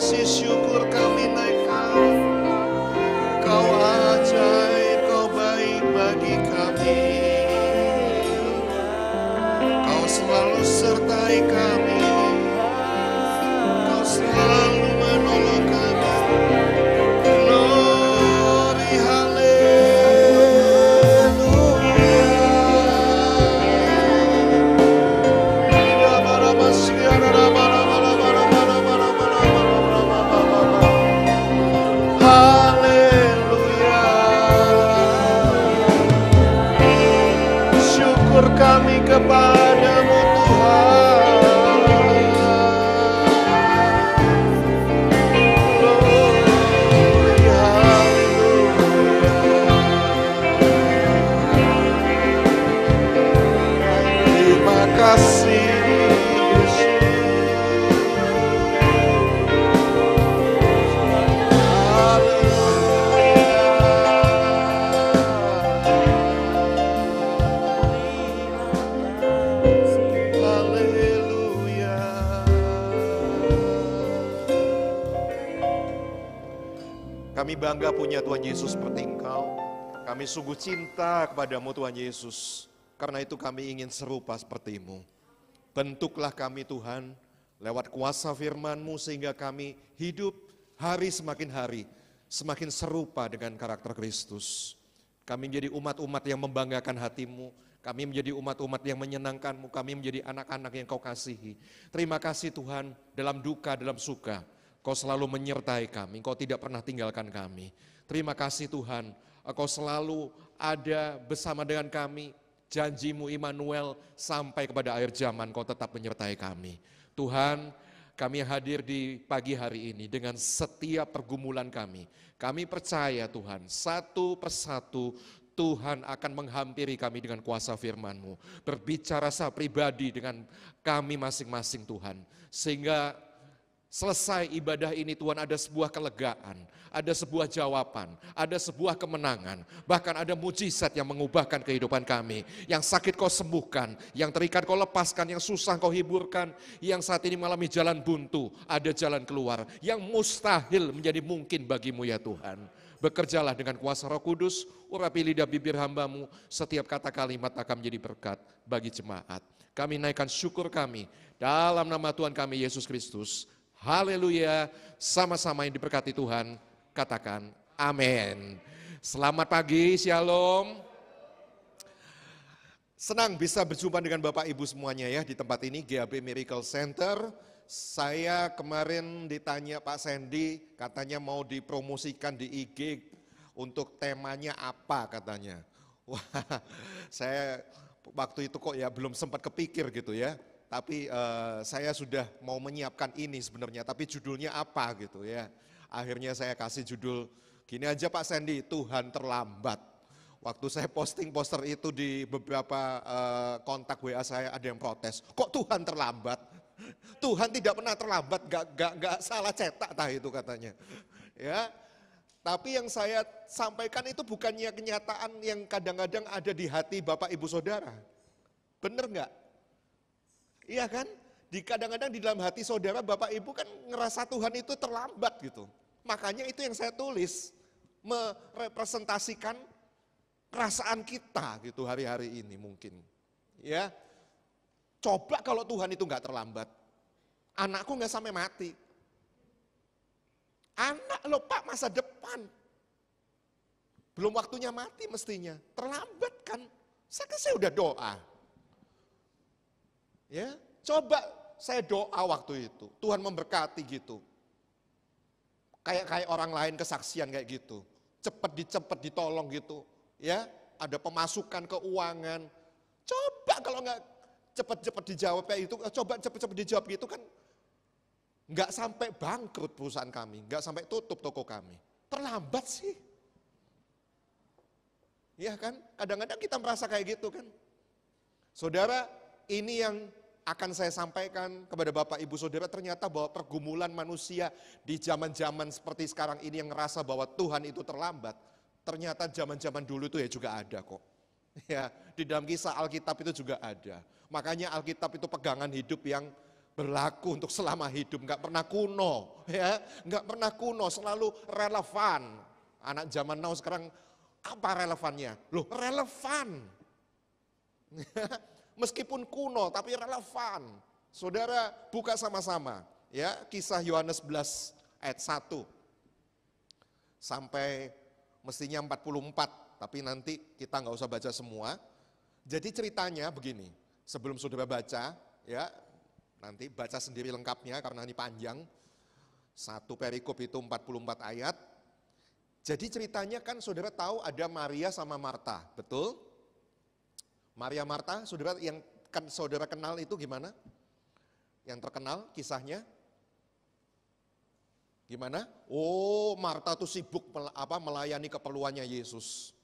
kasih syukur kami naikkan. Kau ajaib, kau baik bagi kami. Kau selalu sertai kami. Kau selalu menolong kami. Glory, haleluya. Syukur kami kepadamu Tuhan. Glory, haleluya. Terima kasih Yesus. Haleluya. Kami bangga punya Tuhan Yesus seperti Engkau. Kami sungguh cinta kepadamu Tuhan Yesus. Karena itu kami ingin serupa seperti-Mu. Bentuklah kami Tuhan lewat kuasa firman-Mu sehingga kami hidup hari semakin hari. Semakin serupa dengan karakter Kristus. Kami menjadi umat-umat yang membanggakan hati-Mu. Kami menjadi umat-umat yang menyenangkan-Mu. Kami menjadi anak-anak yang Kau kasihi. Terima kasih Tuhan dalam duka, dalam suka. Kau selalu menyertai kami, Kau tidak pernah tinggalkan kami. Terima kasih Tuhan, Kau selalu ada bersama dengan kami. Janji-Mu Immanuel sampai kepada akhir zaman Kau tetap menyertai kami. Tuhan, kami hadir di pagi hari ini dengan setiap pergumulan kami. Kami percaya Tuhan, satu persatu Tuhan akan menghampiri kami dengan kuasa firman-Mu. Berbicara secara pribadi dengan kami masing-masing Tuhan. Sehingga selesai ibadah ini Tuhan ada sebuah kelegaan, ada sebuah jawaban, ada sebuah kemenangan. Bahkan ada mujizat yang mengubahkan kehidupan kami. Yang sakit Kau sembuhkan, yang terikat Kau lepaskan, yang susah Kau hiburkan. Yang saat ini mengalami jalan buntu, ada jalan keluar. Yang mustahil menjadi mungkin bagi-Mu ya Tuhan. Bekerjalah dengan kuasa Roh Kudus, urapi lidah bibir hamba-Mu, setiap kata kalimat akan menjadi berkat bagi jemaat. Kami naikkan syukur kami dalam nama Tuhan kami Yesus Kristus. Haleluya, sama-sama yang diberkati Tuhan, katakan amin. Selamat pagi, shalom. Senang bisa berjumpa dengan Bapak Ibu semuanya ya di tempat ini, GAB Miracle Center. Saya kemarin ditanya Pak Sandy, katanya mau dipromosikan di IG untuk temanya apa katanya. Wah, saya waktu itu kok ya belum sempat kepikir gitu ya. Tapi saya sudah mau menyiapkan ini sebenarnya, tapi judulnya apa gitu ya. Akhirnya saya kasih judul, gini aja Pak Sandy, Tuhan terlambat. Waktu saya posting poster itu di beberapa kontak WA saya ada yang protes, kok Tuhan terlambat? Tuhan tidak pernah terlambat, gak salah cetak tah itu katanya. Ya, tapi yang saya sampaikan itu bukannya kenyataan yang kadang-kadang ada di hati Bapak Ibu Saudara. Bener gak? Iya kan? Kadang-kadang di dalam hati saudara, Bapak Ibu kan ngerasa Tuhan itu terlambat gitu. Makanya itu yang saya tulis, merepresentasikan perasaan kita gitu hari-hari ini mungkin. Ya, coba kalau Tuhan itu nggak terlambat, anakku nggak sampai mati. Anak lo Pak masa depan, belum waktunya mati mestinya, terlambat kan? Saya udah doa. Ya, coba saya doa waktu itu, Tuhan memberkati gitu. Kayak orang lain kesaksian kayak gitu. Cepet ditolong gitu. Ya, ada pemasukan keuangan. Coba kalau nggak cepet dijawab kayak itu, coba cepet dijawab gitu kan. Nggak sampai bangkrut perusahaan kami, nggak sampai tutup toko kami. Terlambat sih. Ya kan, kadang-kadang kita merasa kayak gitu kan. Saudara, ini yang akan saya sampaikan kepada Bapak Ibu Saudara, ternyata bahwa pergumulan manusia di zaman-zaman seperti sekarang ini yang ngerasa bahwa Tuhan itu terlambat, ternyata zaman-zaman dulu itu ya juga ada kok. Ya, di dalam kisah Alkitab itu juga ada. Makanya Alkitab itu pegangan hidup yang berlaku untuk selama hidup, nggak pernah kuno, ya, nggak pernah kuno, selalu relevan. Anak zaman now sekarang apa relevannya? Loh, relevan. Meskipun kuno tapi relevan. Saudara buka sama-sama, ya, Kisah Yohanes 11 ayat 1 sampai mestinya 44, tapi nanti kita nggak usah baca semua. Jadi ceritanya begini, sebelum saudara baca, ya, nanti baca sendiri lengkapnya karena ini panjang. Satu perikop itu 44 ayat. Jadi ceritanya kan saudara tahu ada Maria sama Marta, betul? Maria Marta, saudara yang kan saudara kenal itu gimana? Yang terkenal kisahnya? Gimana? Oh, Marta tuh sibuk melayani keperluannya Yesus.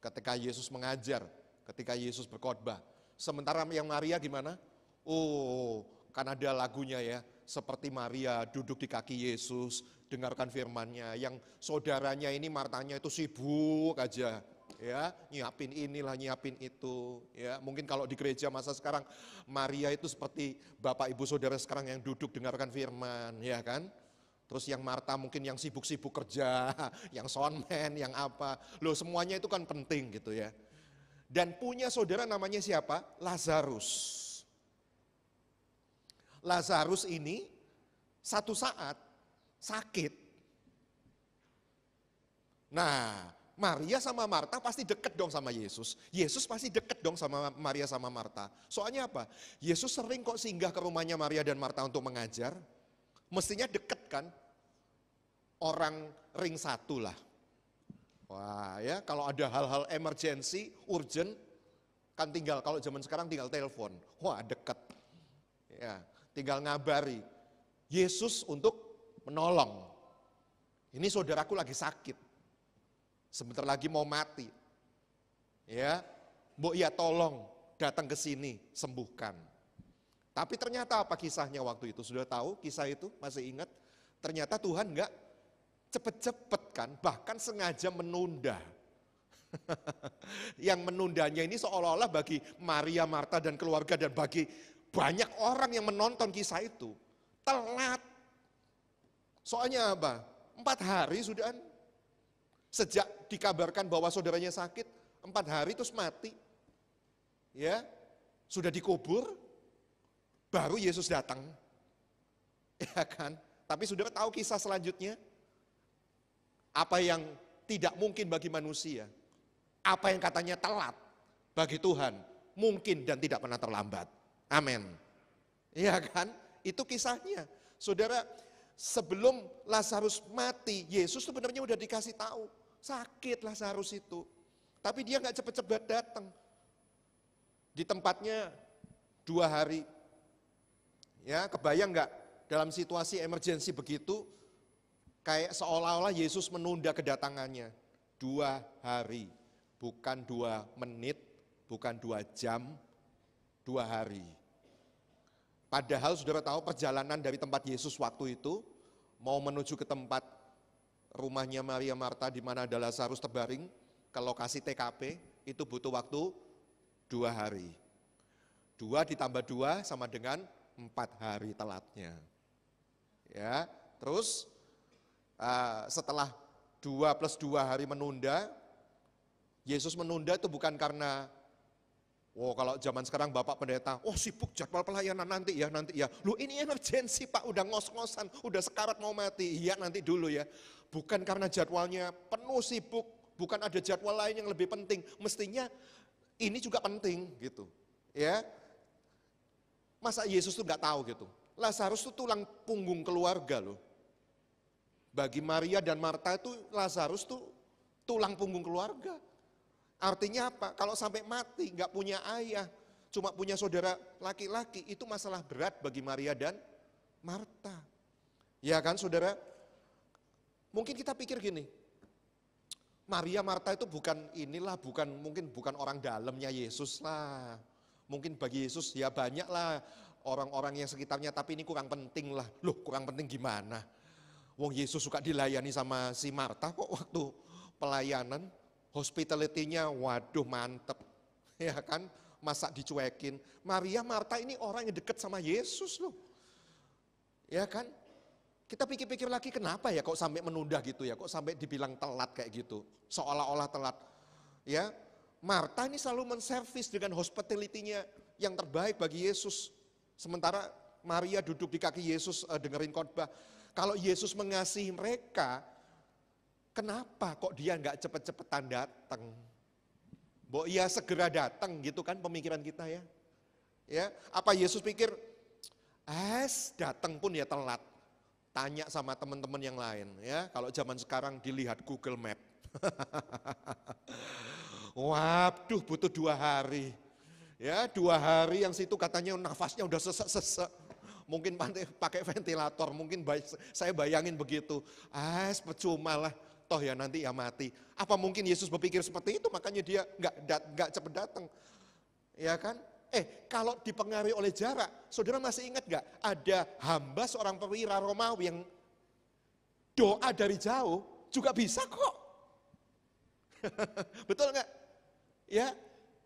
Ketika Yesus mengajar, ketika Yesus berkhotbah. Sementara yang Maria gimana? Oh, kan ada lagunya ya, seperti Maria duduk di kaki Yesus, dengarkan firman-Nya. Yang saudaranya ini Martanya itu sibuk aja, ya, nyiapin inilah, nyiapin itu, ya. Mungkin kalau di gereja masa sekarang Maria itu seperti Bapak Ibu Saudara sekarang yang duduk dengarkan firman, ya kan? Terus yang Marta mungkin yang sibuk-sibuk kerja, yang soundman, yang apa. Loh, semuanya itu kan penting gitu ya. Dan punya saudara namanya siapa? Lazarus. Lazarus ini satu saat sakit. Nah, Maria sama Marta pasti deket dong sama Yesus. Yesus pasti deket dong sama Maria sama Marta. Soalnya apa? Yesus sering kok singgah ke rumahnya Maria dan Marta untuk mengajar. Mestinya deket kan? Orang ring satu lah. Wah ya, kalau ada hal-hal emergency, urgent, kan tinggal, kalau zaman sekarang tinggal telepon. Wah deket. Ya, tinggal ngabari. Yesus untuk menolong. Ini saudaraku lagi sakit. Sebentar lagi mau mati. Ya, Mbok ya tolong datang ke sini, sembuhkan. Tapi ternyata apa kisahnya waktu itu? Sudah tahu kisah itu? Masih ingat? Ternyata Tuhan enggak cepet-cepet kan, bahkan sengaja menunda. Yang menundanya ini seolah-olah bagi Maria, Marta dan keluarga dan bagi banyak orang yang menonton kisah itu telat. Soalnya apa? 4 hari sudah, sejak dikabarkan bahwa saudaranya sakit, 4 hari terus mati. Ya, sudah dikubur, baru Yesus datang. Ya kan? Tapi saudara tahu kisah selanjutnya? Apa yang tidak mungkin bagi manusia, apa yang katanya telat bagi Tuhan, mungkin dan tidak pernah terlambat. Amin. Iya kan? Itu kisahnya. Saudara, sebelum Lazarus mati, Yesus sebenarnya udah dikasih tahu, sakit Lazarus itu. Tapi dia nggak cepet-cepet datang. Di tempatnya 2 hari. Ya, kebayang nggak dalam situasi emergensi begitu, kayak seolah-olah Yesus menunda kedatangannya 2 hari, bukan 2 menit, bukan 2 jam, 2 hari. Padahal saudara tahu perjalanan dari tempat Yesus waktu itu, mau menuju ke tempat rumahnya Maria Marta di mana ada Lazarus terbaring, ke lokasi TKP, itu butuh waktu 2 hari. 2 ditambah 2 sama dengan 4 hari telatnya. Ya, terus setelah 2 plus 2 hari menunda, Yesus menunda itu bukan karena, kalau zaman sekarang Bapak Pendeta, sibuk jadwal pelayanan nanti ya. Loh ini emergensi Pak, udah ngos-ngosan, udah sekarat mau mati, iya nanti dulu ya. Bukan karena jadwalnya penuh sibuk, bukan ada jadwal lain yang lebih penting, mestinya ini juga penting gitu. Ya, masa Yesus tuh nggak tahu gitu. Lazarus itu tulang punggung keluarga loh. Bagi Maria dan Marta itu Lazarus tuh tulang punggung keluarga. Artinya apa? Kalau sampai mati nggak punya ayah, cuma punya saudara laki-laki, itu masalah berat bagi Maria dan Marta. Ya kan saudara? Mungkin kita pikir gini, Maria Marta itu mungkin bukan orang dalamnya Yesus lah. Mungkin bagi Yesus ya banyak lah orang-orang yang sekitarnya, tapi ini kurang penting lah. Loh kurang penting gimana? Wong Yesus suka dilayani sama si Marta kok waktu pelayanan, hospitality-nya waduh mantep. Ya kan, masa dicuekin. Maria, Marta ini orang yang dekat sama Yesus loh. Ya kan? Kita pikir-pikir lagi kenapa ya kok sampai menunda gitu ya, kok sampai dibilang telat kayak gitu, seolah-olah telat. Ya, Marta ini selalu menservis dengan hospitality-nya yang terbaik bagi Yesus. Sementara Maria duduk di kaki Yesus dengerin khotbah. Kalau Yesus mengasihi mereka, kenapa kok dia nggak cepet-cepetan datang? Mbok ya segera datang gitu kan pemikiran kita ya. Ya, apa Yesus pikir, datang pun ya telat. Tanya sama teman-teman yang lain ya. Kalau zaman sekarang dilihat Google Map. Waduh, butuh 2 hari. Ya, 2 hari yang situ katanya nafasnya udah sesek-sesek. Mungkin pakai ventilator, mungkin saya bayangin begitu. Percuma lah, toh ya nanti ya mati. Apa mungkin Yesus berpikir seperti itu, makanya dia nggak cepet datang. Ya kan? Kalau dipengaruhi oleh jarak, saudara masih ingat gak? Ada hamba seorang perwira Romawi yang doa dari jauh juga bisa kok. Betul gak? Ya,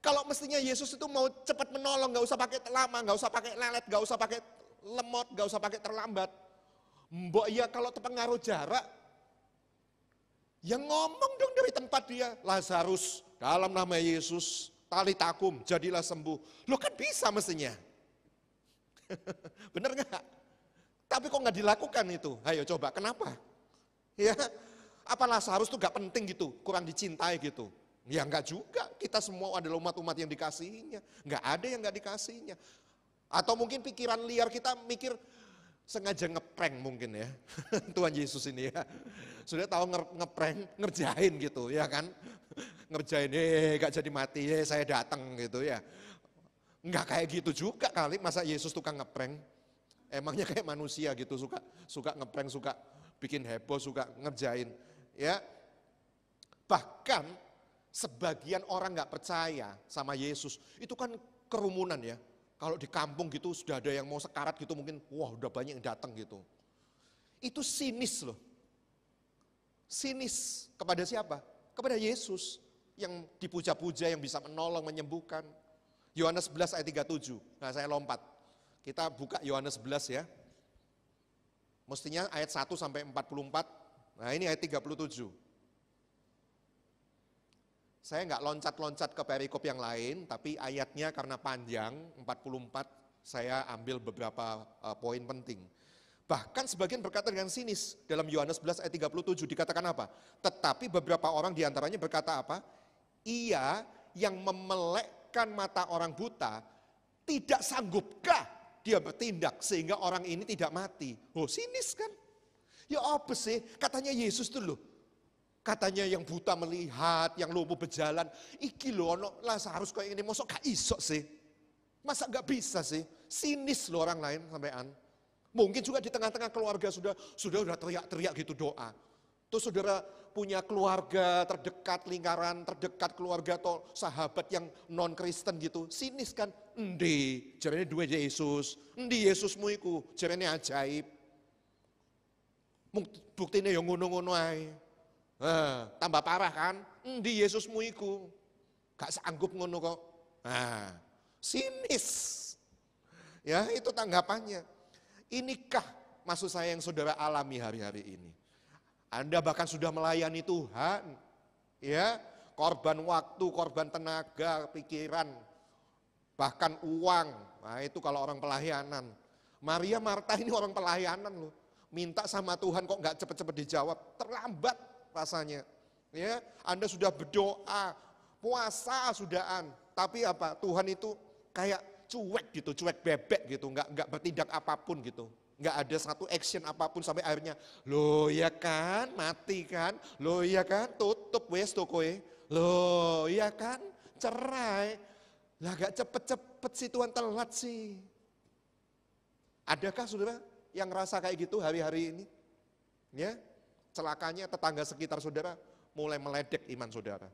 kalau mestinya Yesus itu mau cepat menolong, gak usah pakai lama, gak usah pakai lelet, gak usah pakai lemot, gak usah pakai terlambat. Mbok ya kalau terpengaruh jarak, ya ngomong dong dari tempat dia. Lazarus, dalam nama Yesus, talitakum, jadilah sembuh. Lo kan bisa mestinya. Bener gak? Tapi kok gak dilakukan itu? Ayo coba, kenapa? Ya, apa Lazarus tuh gak penting gitu, kurang dicintai gitu? Ya enggak juga, kita semua adalah umat-umat yang dikasihinya. Enggak ada yang enggak dikasihinya. Atau mungkin pikiran liar kita mikir, sengaja ngeprank mungkin ya. Tuhan Yesus ini ya. Sudah tahu ngeprank, ngerjain gitu ya kan. Ngerjain, gak jadi mati, saya datang gitu ya. Enggak kayak gitu juga kali, masa Yesus tukang ngeprank. Emangnya kayak manusia gitu, suka ngeprank, suka bikin heboh, suka ngerjain. Ya. Bahkan sebagian orang gak percaya sama Yesus, itu kan kerumunan ya. Kalau di kampung gitu sudah ada yang mau sekarat gitu mungkin, wah udah banyak yang datang gitu. Itu sinis loh. Sinis kepada siapa? Kepada Yesus yang dipuja-puja, yang bisa menolong, menyembuhkan. Yohanes 11 ayat 37, nah saya lompat. Kita buka Yohanes 11 ya. Mestinya ayat 1 sampai 44, nah ini ayat 37. Saya nggak loncat-loncat ke perikop yang lain, tapi ayatnya karena panjang, 44, saya ambil beberapa poin penting. Bahkan sebagian berkata dengan sinis, dalam Yohanes 11 ayat 37 dikatakan apa? Tetapi beberapa orang diantaranya berkata apa? Ia yang memelekkan mata orang buta, tidak sanggupkah dia bertindak sehingga orang ini tidak mati? Oh sinis kan? Ya apa sih? Katanya Yesus tuh loh. Katanya yang buta melihat, yang lumpuh berjalan. Iki loh, Lazarus kayak ini, masa gak iso sih? Masa gak bisa sih? Sinis loh orang lain sampean. Mungkin juga di tengah-tengah keluarga sudah teriak-teriak gitu doa. Terus saudara punya keluarga terdekat, lingkaran terdekat keluarga atau sahabat yang non-Kristen gitu. Sinis kan? Endi, jarane duwe Yesus. Endi Yesusmu iku, jarane ajaib. Buktine yang ngono-ngono ae. Tambah parah kan? Endi Yesusmu iku? Gak sanggup ngono kok. Sinis. Ya, itu tanggapannya. Inikah maksud saya yang saudara alami hari-hari ini? Anda bahkan sudah melayani Tuhan. Ya, korban waktu, korban tenaga, pikiran, bahkan uang. Nah, itu kalau orang pelayanan. Maria Marta ini orang pelayanan loh. Minta sama Tuhan kok gak cepet-cepet dijawab. Terlambat rasanya, ya Anda sudah berdoa, puasa sudahan, tapi apa? Tuhan itu kayak cuek gitu, cuek bebek gitu, nggak bertindak apapun gitu, nggak ada satu action apapun sampai akhirnya, loh ya kan, mati kan, loh ya kan, tutup wes tokoe, loh ya kan, cerai, lah gak cepet-cepet sih Tuhan telat sih. Adakah saudara yang ngerasa kayak gitu hari-hari ini? Ya. Celakanya tetangga sekitar saudara mulai meledek iman saudara.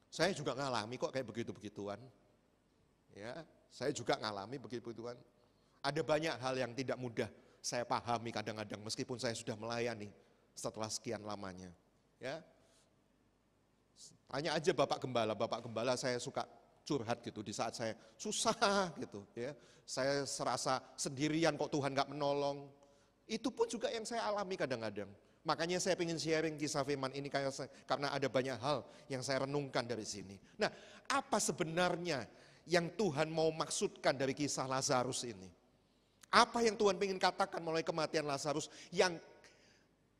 Saya juga ngalami kok kayak begitu-begituan. Ya, saya juga ngalami begitu-begituan. Ada banyak hal yang tidak mudah saya pahami kadang-kadang meskipun saya sudah melayani setelah sekian lamanya. Ya. Tanya aja Bapak Gembala saya suka curhat gitu di saat saya susah gitu ya. Saya serasa sendirian kok Tuhan gak menolong. Itu pun juga yang saya alami kadang-kadang. Makanya saya ingin sharing kisah firman ini karena ada banyak hal yang saya renungkan dari sini. Nah, apa sebenarnya yang Tuhan mau maksudkan dari kisah Lazarus ini? Apa yang Tuhan ingin katakan melalui kematian Lazarus yang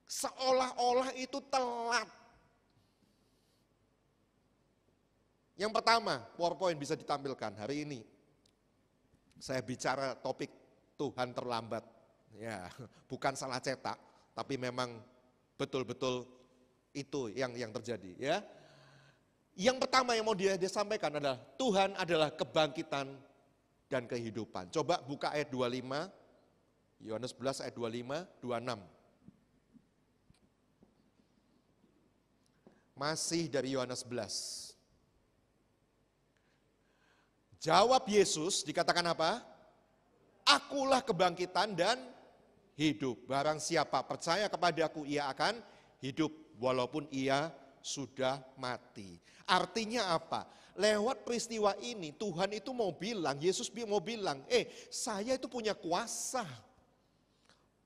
seolah-olah itu telat? Yang pertama, PowerPoint bisa ditampilkan hari ini. Saya bicara topik Tuhan terlambat. Ya, bukan salah cetak, tapi memang betul-betul itu yang terjadi. Ya, yang pertama yang mau dia sampaikan adalah Tuhan adalah kebangkitan dan kehidupan. Coba buka ayat 25, Yohanes 11 ayat 25, 26. Masih dari Yohanes 11. Jawab Yesus, dikatakan apa? Akulah kebangkitan dan hidup. Barang siapa percaya kepadaku, ia akan hidup walaupun ia sudah mati. Artinya apa? Lewat peristiwa ini Tuhan itu mau bilang, Yesus mau bilang, saya itu punya kuasa.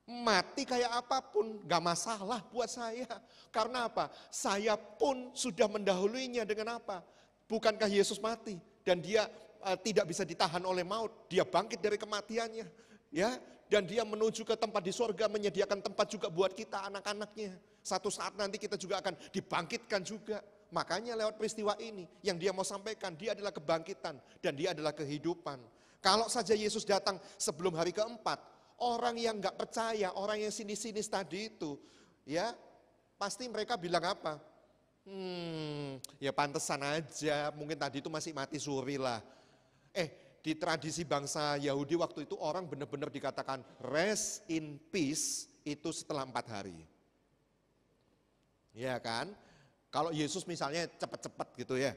Mati kayak apapun gak masalah buat saya. Karena apa? Saya pun sudah mendahuluinya dengan apa? Bukankah Yesus mati dan dia tidak bisa ditahan oleh maut, dia bangkit dari kematiannya, ya, dan dia menuju ke tempat di sorga, menyediakan tempat juga buat kita anak-anaknya. Satu saat nanti kita juga akan dibangkitkan juga. Makanya lewat peristiwa ini yang dia mau sampaikan, dia adalah kebangkitan dan dia adalah kehidupan. Kalau saja Yesus datang sebelum hari keempat, orang yang nggak percaya, orang yang sinis-sinis tadi itu, ya pasti mereka bilang apa? Ya pantesan aja, mungkin tadi itu masih mati suri lah. Di tradisi bangsa Yahudi waktu itu orang benar-benar dikatakan rest in peace itu setelah 4 hari. Ya kan? Kalau Yesus misalnya cepat-cepat gitu ya,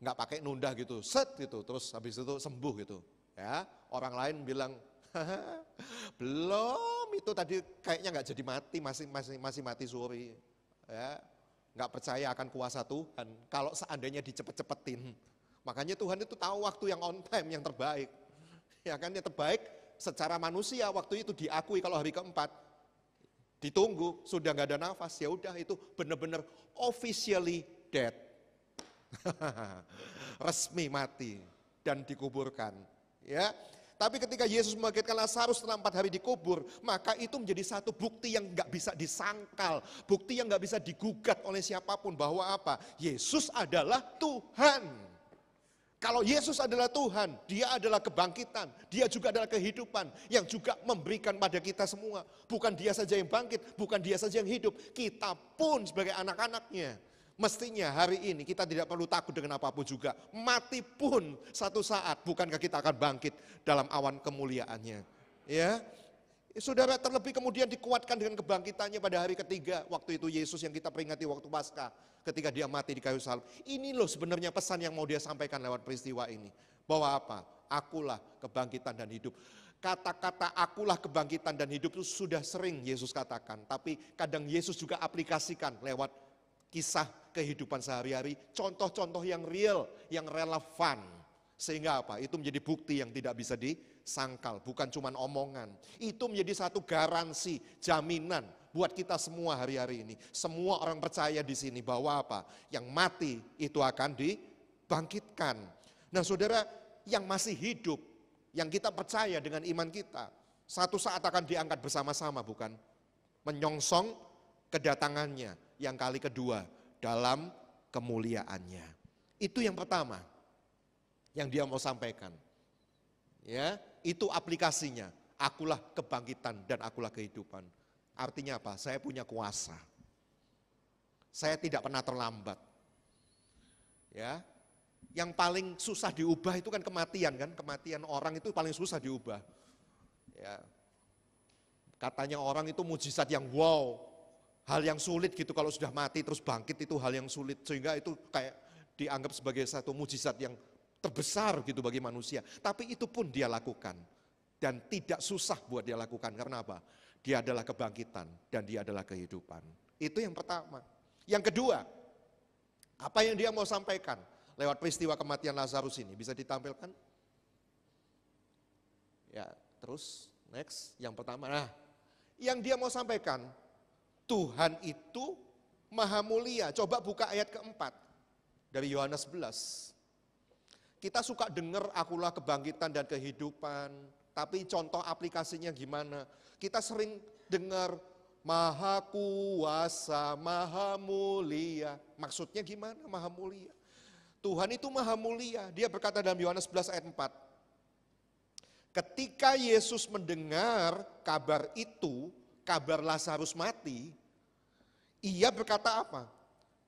nggak pakai nunda gitu, set gitu, terus habis itu sembuh gitu. Ya, orang lain bilang, belum, itu tadi kayaknya nggak jadi mati, masih mati suri. Ya, nggak percaya akan kuasa Tuhan. Kalau seandainya dicepet-cepetin. Makanya Tuhan itu tahu waktu yang on time, yang terbaik. Ya kan, yang terbaik secara manusia waktu itu diakui kalau hari keempat. Ditunggu, sudah nggak ada nafas, ya udah itu benar-benar officially dead. Resmi mati dan dikuburkan. Ya, tapi ketika Yesus membangkitkan Lazarus setelah 4 hari dikubur, maka itu menjadi satu bukti yang nggak bisa disangkal, bukti yang nggak bisa digugat oleh siapapun bahwa apa? Yesus adalah Tuhan. Kalau Yesus adalah Tuhan, dia adalah kebangkitan, dia juga adalah kehidupan yang juga memberikan pada kita semua. Bukan dia saja yang bangkit, bukan dia saja yang hidup, kita pun sebagai anak-anaknya. Mestinya hari ini kita tidak perlu takut dengan apapun juga. Mati pun satu saat, bukankah kita akan bangkit dalam awan kemuliaannya. Ya, saudara, terlebih kemudian dikuatkan dengan kebangkitannya pada hari ketiga. Waktu itu Yesus yang kita peringati waktu Paskah, ketika dia mati di kayu salib. Ini loh sebenarnya pesan yang mau dia sampaikan lewat peristiwa ini. Bahwa apa? Akulah kebangkitan dan hidup. Kata-kata akulah kebangkitan dan hidup itu sudah sering Yesus katakan. Tapi kadang Yesus juga aplikasikan lewat kisah kehidupan sehari-hari. Contoh-contoh yang real, yang relevan. Sehingga apa? Itu menjadi bukti yang tidak bisa disangkal. Bukan cuma omongan. Itu menjadi satu garansi, jaminan buat kita semua hari-hari ini. Semua orang percaya di sini bahwa apa? Yang mati itu akan dibangkitkan. Nah saudara, yang masih hidup, yang kita percaya dengan iman kita, satu saat akan diangkat bersama-sama, bukan? Menyongsong kedatangannya yang kali kedua dalam kemuliaannya. Itu yang pertama yang dia mau sampaikan. Ya, itu aplikasinya. Akulah kebangkitan dan akulah kehidupan. Artinya apa? Saya punya kuasa. Saya tidak pernah terlambat. Ya. Yang paling susah diubah itu kan kematian kan? Kematian orang itu paling susah diubah. Ya. Katanya orang itu mujizat yang wow. Hal yang sulit gitu kalau sudah mati terus bangkit itu hal yang sulit. Sehingga itu kayak dianggap sebagai satu mujizat yang terbesar gitu bagi manusia. Tapi itu pun dia lakukan. Dan tidak susah buat dia lakukan. Karena apa? Dia adalah kebangkitan dan dia adalah kehidupan. Itu yang pertama. Yang kedua, apa yang dia mau sampaikan? lewat peristiwa kematian Lazarus ini. Bisa ditampilkan? Ya, terus next, yang pertama. Nah, yang dia mau sampaikan, Tuhan itu maha mulia. Coba buka ayat keempat dari Yohanes 11. Kita suka dengar akulah kebangkitan dan kehidupan, tapi contoh aplikasinya gimana? Kita sering dengar maha kuasa, maha mulia. Maksudnya gimana maha mulia? Tuhan itu maha mulia. Dia berkata dalam Yohanes 11 ayat 4. Ketika Yesus mendengar kabar itu, kabar Lazarus mati, ia berkata apa?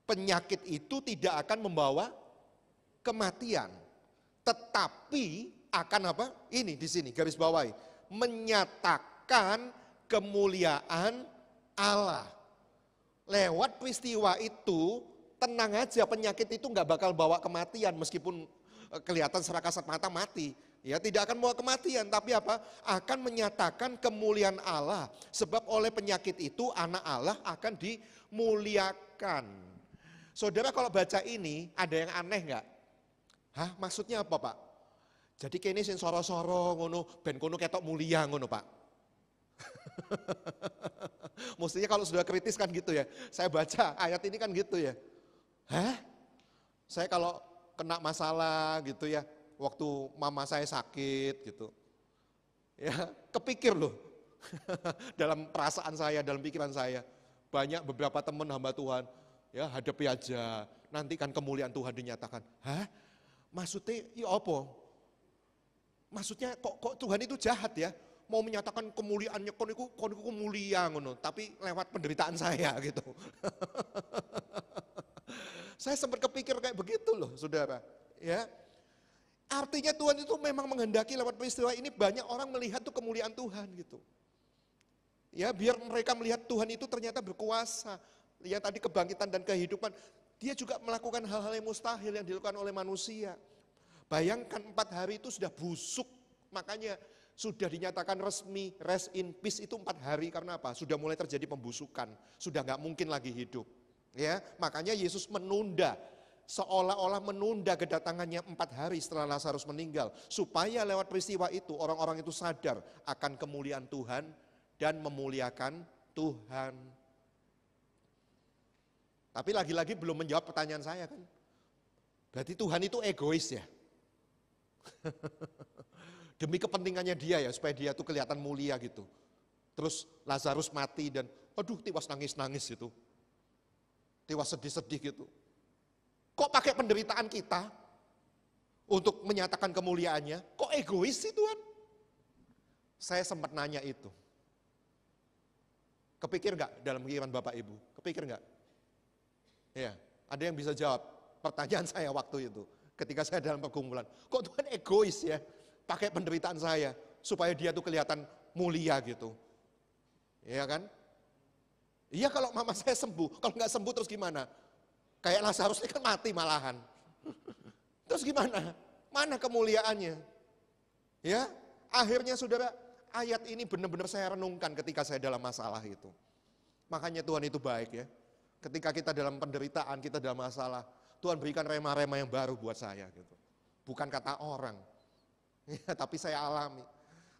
Penyakit itu tidak akan membawa kematian, tetapi akan apa? Ini di sini garis bawahi, menyatakan kemuliaan Allah. Lewat peristiwa itu, tenang aja, penyakit itu nggak bakal bawa kematian meskipun kelihatan secara kasat mata mati. Ya, tidak akan membawa kematian, tapi apa? Akan menyatakan kemuliaan Allah. Sebab oleh penyakit itu anak Allah akan dimuliakan. Saudara kalau baca ini, ada yang aneh enggak? Hah, maksudnya apa Pak? Jadi kene sing soro-soro ngono, ben kono ketok mulia ngono Pak. Mestinya kalau sudah kritis kan gitu ya. Saya baca ayat ini kan gitu ya. Hah? Saya kalau kena masalah gitu ya, waktu mama saya sakit gitu, ya kepikir loh, dalam perasaan saya, dalam pikiran saya, banyak beberapa teman hamba Tuhan, ya hadapi aja, nanti kan kemuliaan Tuhan dinyatakan. Hah? Maksudnya, ya apa? Maksudnya kok Tuhan itu jahat ya, mau menyatakan kemuliaannya, koniku mulia ngono, tapi lewat penderitaan saya gitu. Saya sempat kepikir kayak begitu loh, saudara, ya. Artinya Tuhan itu memang menghendaki lewat peristiwa ini banyak orang melihat tuh kemuliaan Tuhan gitu. Ya, biar mereka melihat Tuhan itu ternyata berkuasa. Yang tadi kebangkitan dan kehidupan, dia juga melakukan hal-hal yang mustahil yang dilakukan oleh manusia. Bayangkan 4 hari itu sudah busuk, makanya sudah dinyatakan resmi rest in peace itu 4 hari karena apa? Sudah mulai terjadi pembusukan, sudah nggak mungkin lagi hidup. Ya, makanya Yesus menunda, seolah-olah menunda kedatangannya 4 hari setelah Lazarus meninggal. Supaya lewat peristiwa itu orang-orang itu sadar akan kemuliaan Tuhan dan memuliakan Tuhan. Tapi lagi-lagi belum menjawab pertanyaan saya kan. Berarti Tuhan itu egois ya. Demi kepentingannya dia ya, supaya dia tuh kelihatan mulia gitu. Terus Lazarus mati dan aduh tiwas nangis-nangis gitu. Tiwas sedih-sedih gitu. Kok pakai penderitaan kita untuk menyatakan kemuliaannya? Kok egois sih Tuhan? Saya sempat nanya itu. Kepikir nggak dalam pikiran Bapak Ibu? Kepikir nggak? Ya, ada yang bisa jawab pertanyaan saya waktu itu. Ketika saya dalam pergumulan. Kok Tuhan egois ya? Pakai penderitaan saya supaya dia tuh kelihatan mulia gitu. Iya kan? Iya kalau mama saya sembuh. Kalau nggak sembuh terus gimana? Kayak Lazarus ini kan mati malahan. Terus gimana? Mana kemuliaannya? Ya, akhirnya saudara, ayat ini benar-benar saya renungkan ketika saya dalam masalah itu. Makanya Tuhan itu baik ya. Ketika kita dalam penderitaan, kita dalam masalah, Tuhan berikan rema-rema yang baru buat saya gitu. Bukan kata orang. Ya, tapi saya alami.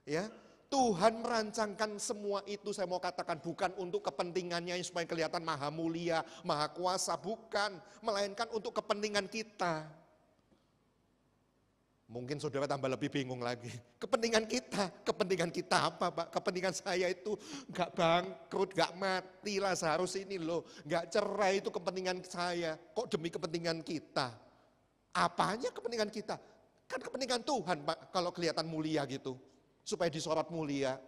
Ya, Tuhan merancangkan semua itu, saya mau katakan bukan untuk kepentingannya supaya kelihatan maha mulia, maha kuasa, bukan. Melainkan untuk kepentingan kita. Mungkin saudara tambah lebih bingung lagi. Kepentingan kita apa Pak? Kepentingan saya itu gak bangkrut, gak mati lah seharusnya ini loh. Gak cerai itu kepentingan saya. Kok demi kepentingan kita? Apanya kepentingan kita? Kan kepentingan Tuhan Pak kalau kelihatan mulia gitu. Supaya disorot mulia.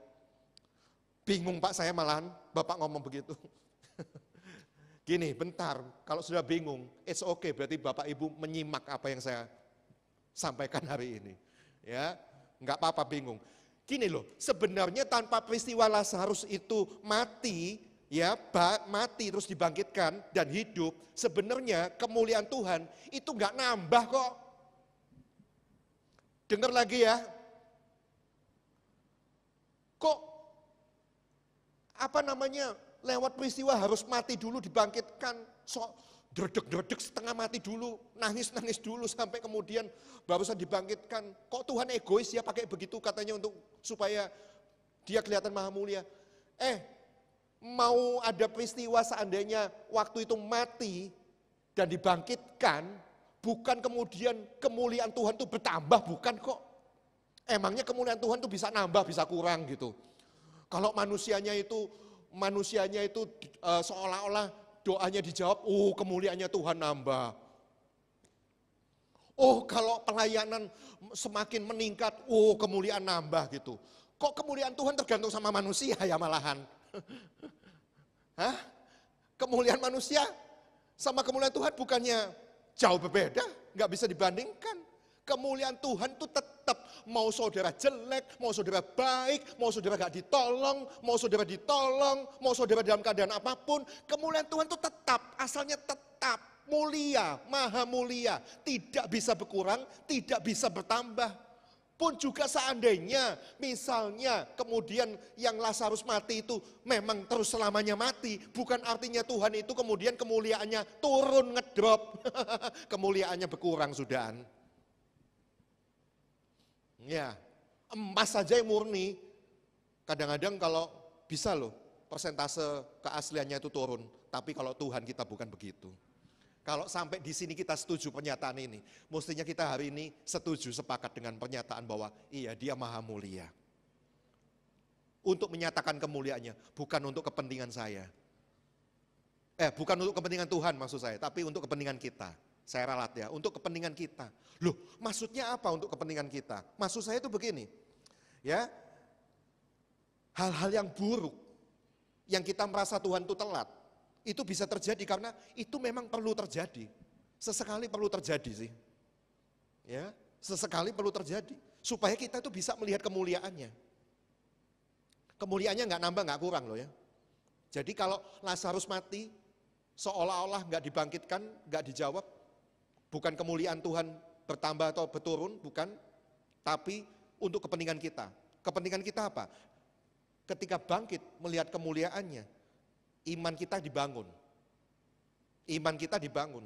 Bingung Pak saya malahan, Bapak ngomong begitu. Gini, bentar, kalau sudah bingung, it's okay, berarti Bapak Ibu menyimak apa yang saya sampaikan hari ini. Ya, nggak apa-apa bingung. Gini loh, sebenarnya tanpa peristiwa Lazarus itu mati, ya, mati terus dibangkitkan dan hidup, sebenarnya kemuliaan Tuhan itu nggak nambah kok. Dengar lagi ya. Kok lewat peristiwa harus mati dulu dibangkitkan, dredeg-dredeg setengah mati dulu, nangis-nangis dulu sampai kemudian barusan dibangkitkan. Kok Tuhan egois ya pakai begitu katanya untuk supaya dia kelihatan maha mulia. Mau ada peristiwa seandainya waktu itu mati dan dibangkitkan, bukan kemudian kemuliaan Tuhan itu bertambah, bukan kok. Emangnya kemuliaan Tuhan itu bisa nambah, bisa kurang gitu. Kalau manusianya itu seolah-olah doanya dijawab, kemuliaannya Tuhan nambah. Kalau pelayanan semakin meningkat, kemuliaan nambah gitu. Kok kemuliaan Tuhan tergantung sama manusia ya malahan? Kemuliaan manusia sama kemuliaan Tuhan bukannya jauh berbeda, nggak bisa dibandingkan. Kemuliaan Tuhan itu tetap, mau saudara jelek, mau saudara baik, mau saudara gak ditolong, mau saudara ditolong, mau saudara dalam keadaan apapun, kemuliaan Tuhan itu tetap, asalnya tetap mulia, maha mulia, tidak bisa berkurang, tidak bisa bertambah. Pun juga seandainya, misalnya kemudian yang Lazarus mati itu memang terus selamanya mati, bukan artinya Tuhan itu kemudian kemuliaannya turun ngedrop, kemuliaannya berkurang sudahan. Ya, emas saja yang murni, kadang-kadang kalau bisa loh persentase keasliannya itu turun, tapi kalau Tuhan kita bukan begitu. Kalau sampai di sini kita setuju pernyataan ini, mestinya kita hari ini setuju sepakat dengan pernyataan bahwa iya dia maha mulia. Untuk menyatakan kemuliaannya, bukan untuk kepentingan saya. Bukan untuk kepentingan Tuhan maksud saya, tapi untuk kepentingan kita. Saya ralat ya, untuk kepentingan kita. Loh, maksudnya apa untuk kepentingan kita? Maksud saya itu begini, ya, hal-hal yang buruk, yang kita merasa Tuhan itu telat, itu bisa terjadi karena itu memang perlu terjadi. Sesekali perlu terjadi sih. Ya, sesekali perlu terjadi. Supaya kita itu bisa melihat kemuliaannya. Kemuliaannya nggak nambah, nggak kurang loh ya. Jadi kalau Lazarus mati, seolah-olah nggak dibangkitkan, nggak dijawab, bukan kemuliaan Tuhan bertambah atau berturun, bukan. Tapi untuk kepentingan kita. Kepentingan kita apa? Ketika bangkit melihat kemuliaannya, iman kita dibangun. Iman kita dibangun.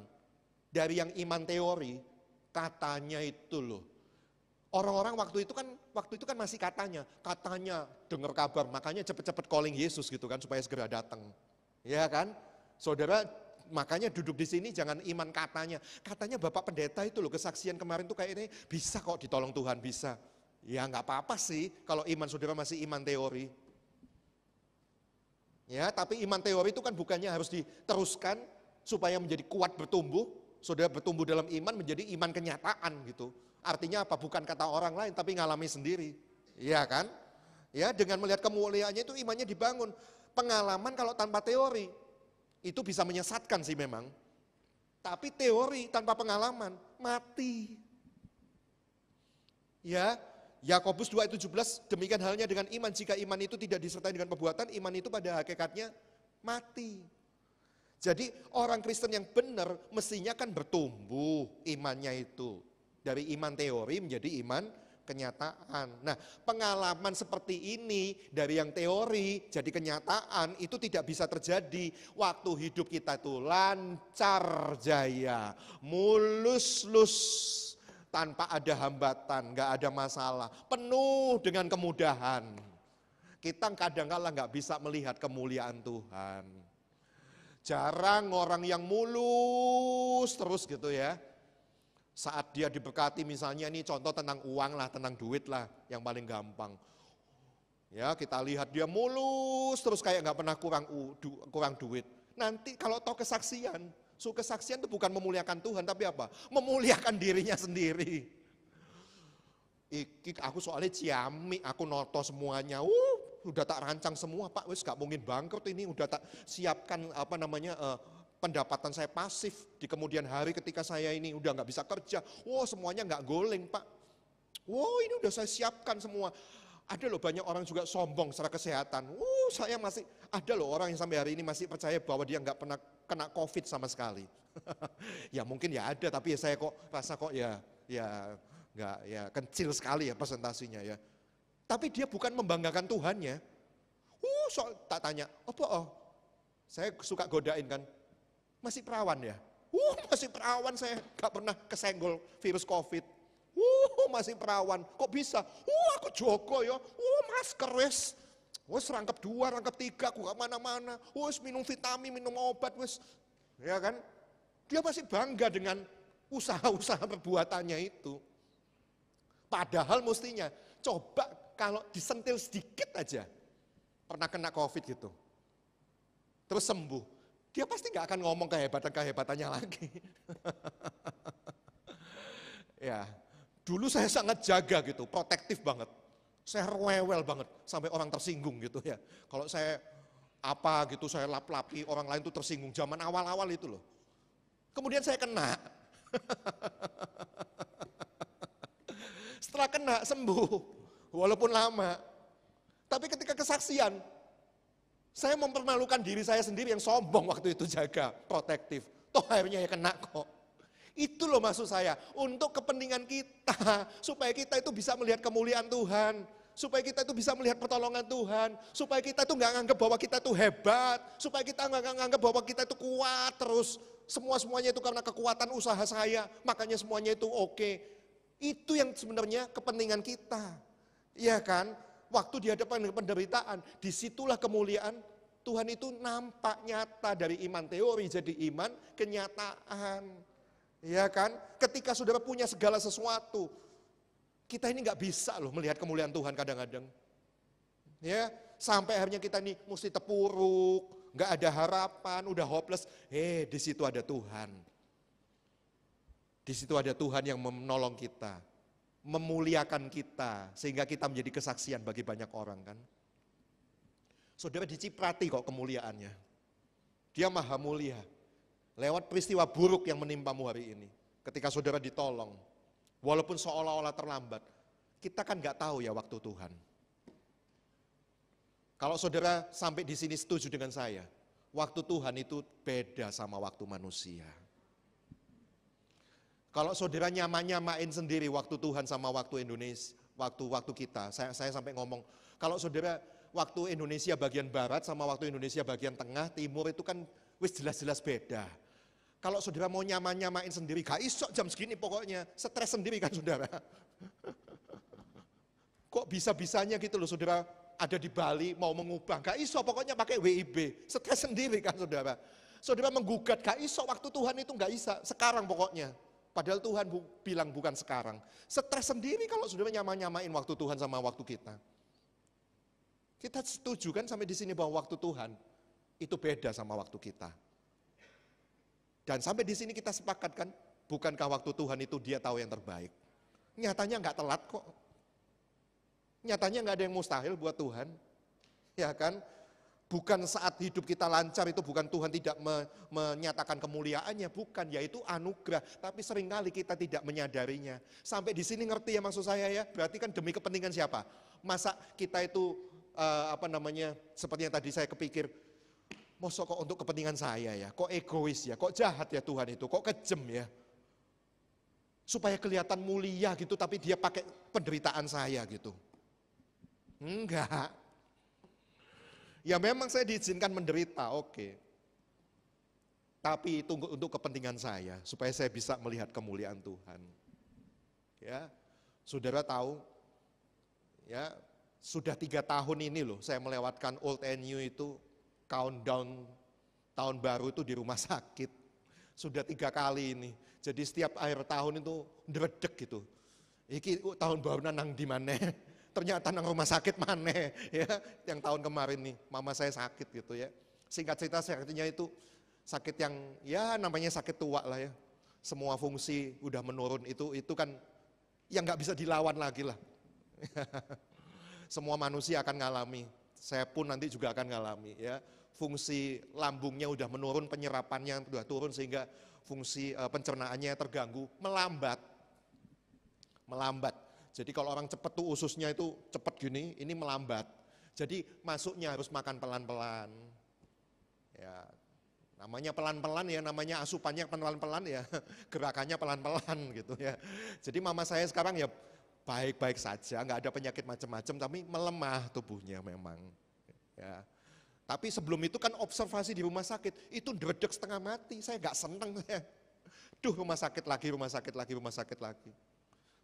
Dari yang iman teori, katanya itu loh. Orang-orang waktu itu kan masih katanya dengar kabar, makanya cepet-cepet calling Yesus gitu kan supaya segera datang. Ya kan? Saudara, makanya duduk di sini jangan iman katanya. Katanya Bapak Pendeta itu loh, kesaksian kemarin tuh kayak ini bisa kok ditolong Tuhan, bisa. Ya nggak apa-apa sih kalau iman saudara masih iman teori. Ya, tapi iman teori itu kan bukannya harus diteruskan supaya menjadi kuat bertumbuh. Saudara bertumbuh dalam iman menjadi iman kenyataan gitu. Artinya apa? Bukan kata orang lain tapi ngalami sendiri. Iya kan? Ya, dengan melihat kemuliaannya itu imannya dibangun. Pengalaman kalau tanpa teori itu bisa menyesatkan sih memang. Tapi teori tanpa pengalaman mati. Ya, Yakobus 2:17, demikian halnya dengan iman, jika iman itu tidak disertai dengan perbuatan, iman itu pada hakikatnya mati. Jadi orang Kristen yang benar mestinya kan bertumbuh imannya itu. Dari iman teori menjadi iman kenyataan. Nah, pengalaman seperti ini dari yang teori jadi kenyataan itu tidak bisa terjadi waktu hidup kita itu lancar jaya, mulus-lus, tanpa ada hambatan, nggak ada masalah, penuh dengan kemudahan. Kita kadang-kala nggak bisa melihat kemuliaan Tuhan. Jarang orang yang mulus terus gitu ya. Saat dia diberkati misalnya ini contoh tentang uang lah, tentang duit lah yang paling gampang. Ya kita lihat dia mulus terus kayak nggak pernah kurang duit. Nanti kalau tahu kesaksian itu bukan memuliakan Tuhan tapi apa? Memuliakan dirinya sendiri. Aku soalnya ciamik, aku noto semuanya. Udah tak rancang semua Pak, wis gak mungkin bangkrut ini, udah tak siapkan pendapatan saya pasif di kemudian hari ketika saya ini udah gak bisa kerja. Semuanya gak goleng Pak. Ini udah saya siapkan semua. Ada loh banyak orang juga sombong secara kesehatan. Saya masih, ada loh orang yang sampai hari ini masih percaya bahwa dia gak pernah kena COVID sama sekali. Ya mungkin ya ada, tapi ya saya kok rasa kok ya kecil sekali ya presentasinya ya. Tapi dia bukan membanggakan Tuhannya. Tak tanya, saya suka godain kan, masih perawan ya? Masih perawan saya, gak pernah kesenggol virus COVID. Masih perawan, kok bisa? Aku jogo ya, masker wes. Wes rangkap 2, rangkap 3, aku gak mana-mana. Wes minum vitamin, minum obat wes. Ya kan? Dia masih bangga dengan usaha-usaha perbuatannya itu. Padahal mestinya, coba kalau disentil sedikit aja, pernah kena COVID gitu. Terus sembuh. Dia pasti gak akan ngomong kehebatan-kehebatannya lagi. Ya, dulu saya sangat jaga gitu, protektif banget. Saya rewel banget, sampai orang tersinggung gitu ya. Kalau saya apa gitu, saya lap-lapi, orang lain tuh tersinggung. Zaman awal-awal itu loh. Kemudian saya kena. Setelah kena, sembuh. Walaupun lama. Tapi ketika kesaksian, saya mempermalukan diri saya sendiri yang sombong waktu itu jaga, protektif. Toh akhirnya ya kena kok. Itu loh maksud saya, untuk kepentingan kita, supaya kita itu bisa melihat kemuliaan Tuhan, supaya kita itu bisa melihat pertolongan Tuhan, supaya kita itu nggak nganggap bahwa kita itu hebat, supaya kita nggak nganggap bahwa kita itu kuat terus, semuanya itu karena kekuatan usaha saya, makanya semuanya itu oke. Itu yang sebenarnya kepentingan kita, ya kan? Waktu di hadapan penderitaan, disitulah kemuliaan Tuhan itu nampak nyata dari iman teori jadi iman kenyataan. Ya kan? Ketika saudara punya segala sesuatu, kita ini nggak bisa loh melihat kemuliaan Tuhan kadang-kadang. Ya, sampai akhirnya kita ini mesti terpuruk, nggak ada harapan, udah hopeless. Di situ ada Tuhan. Di situ ada Tuhan yang menolong kita, memuliakan kita, sehingga kita menjadi kesaksian bagi banyak orang kan. Saudara diciprati kok kemuliaannya. Dia maha mulia. Lewat peristiwa buruk yang menimpamu hari ini. Ketika saudara ditolong, walaupun seolah-olah terlambat, kita kan gak tahu ya waktu Tuhan. Kalau saudara sampai di sini setuju dengan saya, waktu Tuhan itu beda sama waktu manusia. Kalau saudara nyamain sendiri waktu Tuhan sama waktu Indonesia, waktu kita, saya sampai ngomong, kalau saudara waktu Indonesia bagian barat sama waktu Indonesia bagian tengah, timur itu kan wis jelas-jelas beda. Kalau saudara mau nyamain sendiri, gak iso jam segini pokoknya, stres sendiri kan saudara. Kok bisa-bisanya gitu loh saudara, ada di Bali mau mengubah, gak iso pokoknya pakai WIB, stres sendiri kan saudara. Saudara menggugat, gak iso waktu Tuhan itu gak bisa, sekarang pokoknya. Padahal Tuhan bilang bukan sekarang. Stres sendiri kalau saudara nyamain waktu Tuhan sama waktu kita. Kita setuju kan sampai di sini bahwa waktu Tuhan itu beda sama waktu kita. Dan sampai di sini kita sepakatkan, bukankah waktu Tuhan itu dia tahu yang terbaik. Nyatanya nggak telat kok. Nyatanya nggak ada yang mustahil buat Tuhan. Ya kan? Bukan saat hidup kita lancar itu bukan Tuhan tidak menyatakan kemuliaannya, bukan, yaitu anugerah. Tapi seringkali kita tidak menyadarinya. Sampai di sini ngerti ya maksud saya ya, berarti kan demi kepentingan siapa? Masa kita itu seperti yang tadi saya kepikir, masa kok untuk kepentingan saya ya, kok egois ya, kok jahat ya Tuhan itu, kok kejem ya. Supaya kelihatan mulia gitu, tapi dia pakai penderitaan saya gitu. Enggak. Ya memang saya diizinkan menderita, oke. Tapi itu untuk kepentingan saya, supaya saya bisa melihat kemuliaan Tuhan. Ya, saudara tahu, ya sudah 3 tahun ini loh, saya melewatkan Old and New itu, countdown tahun baru itu di rumah sakit. Sudah 3 kali ini, jadi setiap akhir tahun itu ndredeg gitu. Iki tahun baru nang di mana? Ternyata nang rumah sakit mana ya, yang tahun kemarin nih, mama saya sakit gitu ya. Singkat cerita sakitnya itu sakit yang ya namanya sakit tua lah ya. Semua fungsi udah menurun, itu kan yang nggak bisa dilawan lagi lah. Semua manusia akan ngalami, saya pun nanti juga akan ngalami ya. Fungsi lambungnya udah menurun, penyerapannya udah turun sehingga fungsi pencernaannya terganggu, melambat. Jadi kalau orang cepat tuh ususnya itu cepat gini, ini melambat. Jadi masuknya harus makan pelan-pelan. Ya, namanya pelan-pelan ya, namanya asupannya pelan-pelan ya, gerakannya pelan-pelan gitu ya. Jadi mama saya sekarang ya baik-baik saja, nggak ada penyakit macam-macam, tapi melemah tubuhnya memang. Ya. Tapi sebelum itu kan observasi di rumah sakit, itu ndredeg setengah mati, saya nggak seneng ya. Duh, rumah sakit lagi, rumah sakit lagi, rumah sakit lagi.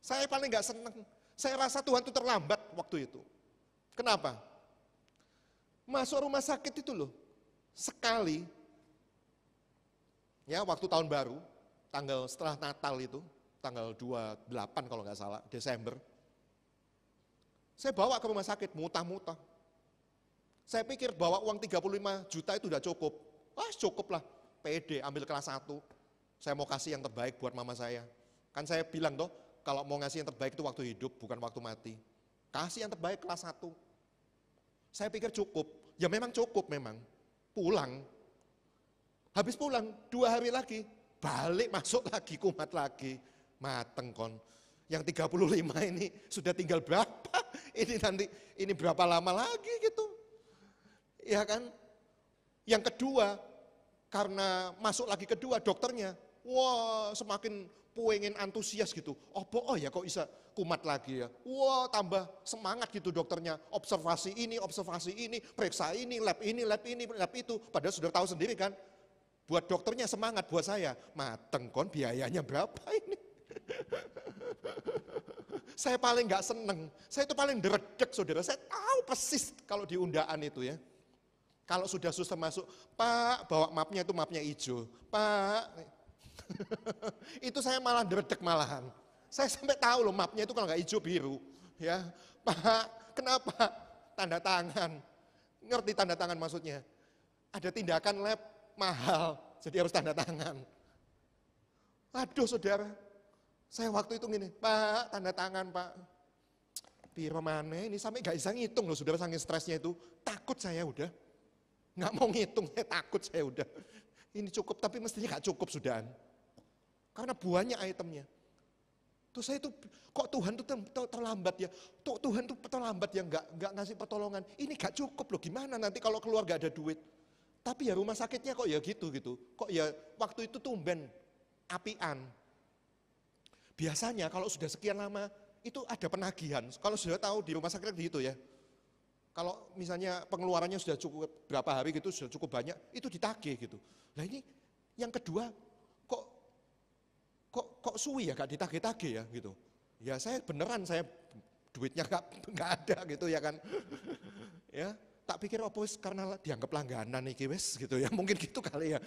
Saya paling gak seneng. Saya rasa Tuhan itu terlambat waktu itu. Kenapa? Masuk rumah sakit itu loh, sekali, ya waktu tahun baru, tanggal setelah Natal itu, tanggal 28 kalau nggak salah, Desember. Saya bawa ke rumah sakit, muntah-muntah. Saya pikir bawa uang 35 juta itu udah cukup. Wah cukup lah, PD ambil kelas 1. Saya mau kasih yang terbaik buat mama saya. Kan saya bilang toh, kalau mau ngasih yang terbaik itu waktu hidup, bukan waktu mati. Kasih yang terbaik kelas 1. Saya pikir cukup, ya memang cukup memang. Pulang, habis pulang 2 hari lagi, balik masuk lagi, kumat lagi. Mateng kon. Yang 35 ini sudah tinggal berapa? Ini nanti, ini berapa lama lagi gitu. Ya kan? Yang kedua, karena masuk lagi kedua dokternya, wah semakin pengen antusias gitu. Oh ya kok bisa kumat lagi ya. Wah tambah semangat gitu dokternya. Observasi ini, periksa ini, lab itu. Padahal sudah tahu sendiri kan. Buat dokternya semangat, buat saya. Mateng kon biayanya berapa ini. Saya paling gak seneng. Saya itu paling deredek saudara. Saya tahu persis kalau di undaan itu ya. Kalau sudah suster masuk, Pak bawa mapnya itu mapnya hijau. Pak, itu saya malah deredek malahan. Saya sampai tahu loh mapnya itu kalau nggak hijau biru. Ya, Pak, kenapa? Tanda tangan. Ngerti tanda tangan maksudnya? Ada tindakan lab mahal, jadi harus tanda tangan. Aduh saudara, saya waktu itu gini, Pak tanda tangan Pak. Piro maneh ini sampai gak bisa ngitung loh saudara, saking stresnya itu. Takut saya udah. Nggak mau ngitung, saya takut saya udah. Ini cukup, tapi mestinya nggak cukup sudahan. Karena banyak itemnya. Terus saya itu, kok Tuhan itu terlambat ya? Tuhan itu terlambat ya nggak ngasih pertolongan. Ini nggak cukup loh, gimana nanti kalau keluar nggak ada duit. Tapi ya rumah sakitnya kok ya gitu. Kok ya waktu itu tumben, apian. Biasanya kalau sudah sekian lama, itu ada penagihan. Kalau sudah tahu di rumah sakit gitu ya. Kalau misalnya pengeluarannya sudah cukup berapa hari gitu, sudah cukup banyak, itu ditagih gitu. Nah ini yang kedua, kok suwi ya, gak ditagih-tagih ya gitu. Ya saya beneran, saya duitnya gak ada gitu ya kan. Ya, tak pikir apa wis karena dianggap langganan nih wis gitu ya, mungkin gitu kali ya.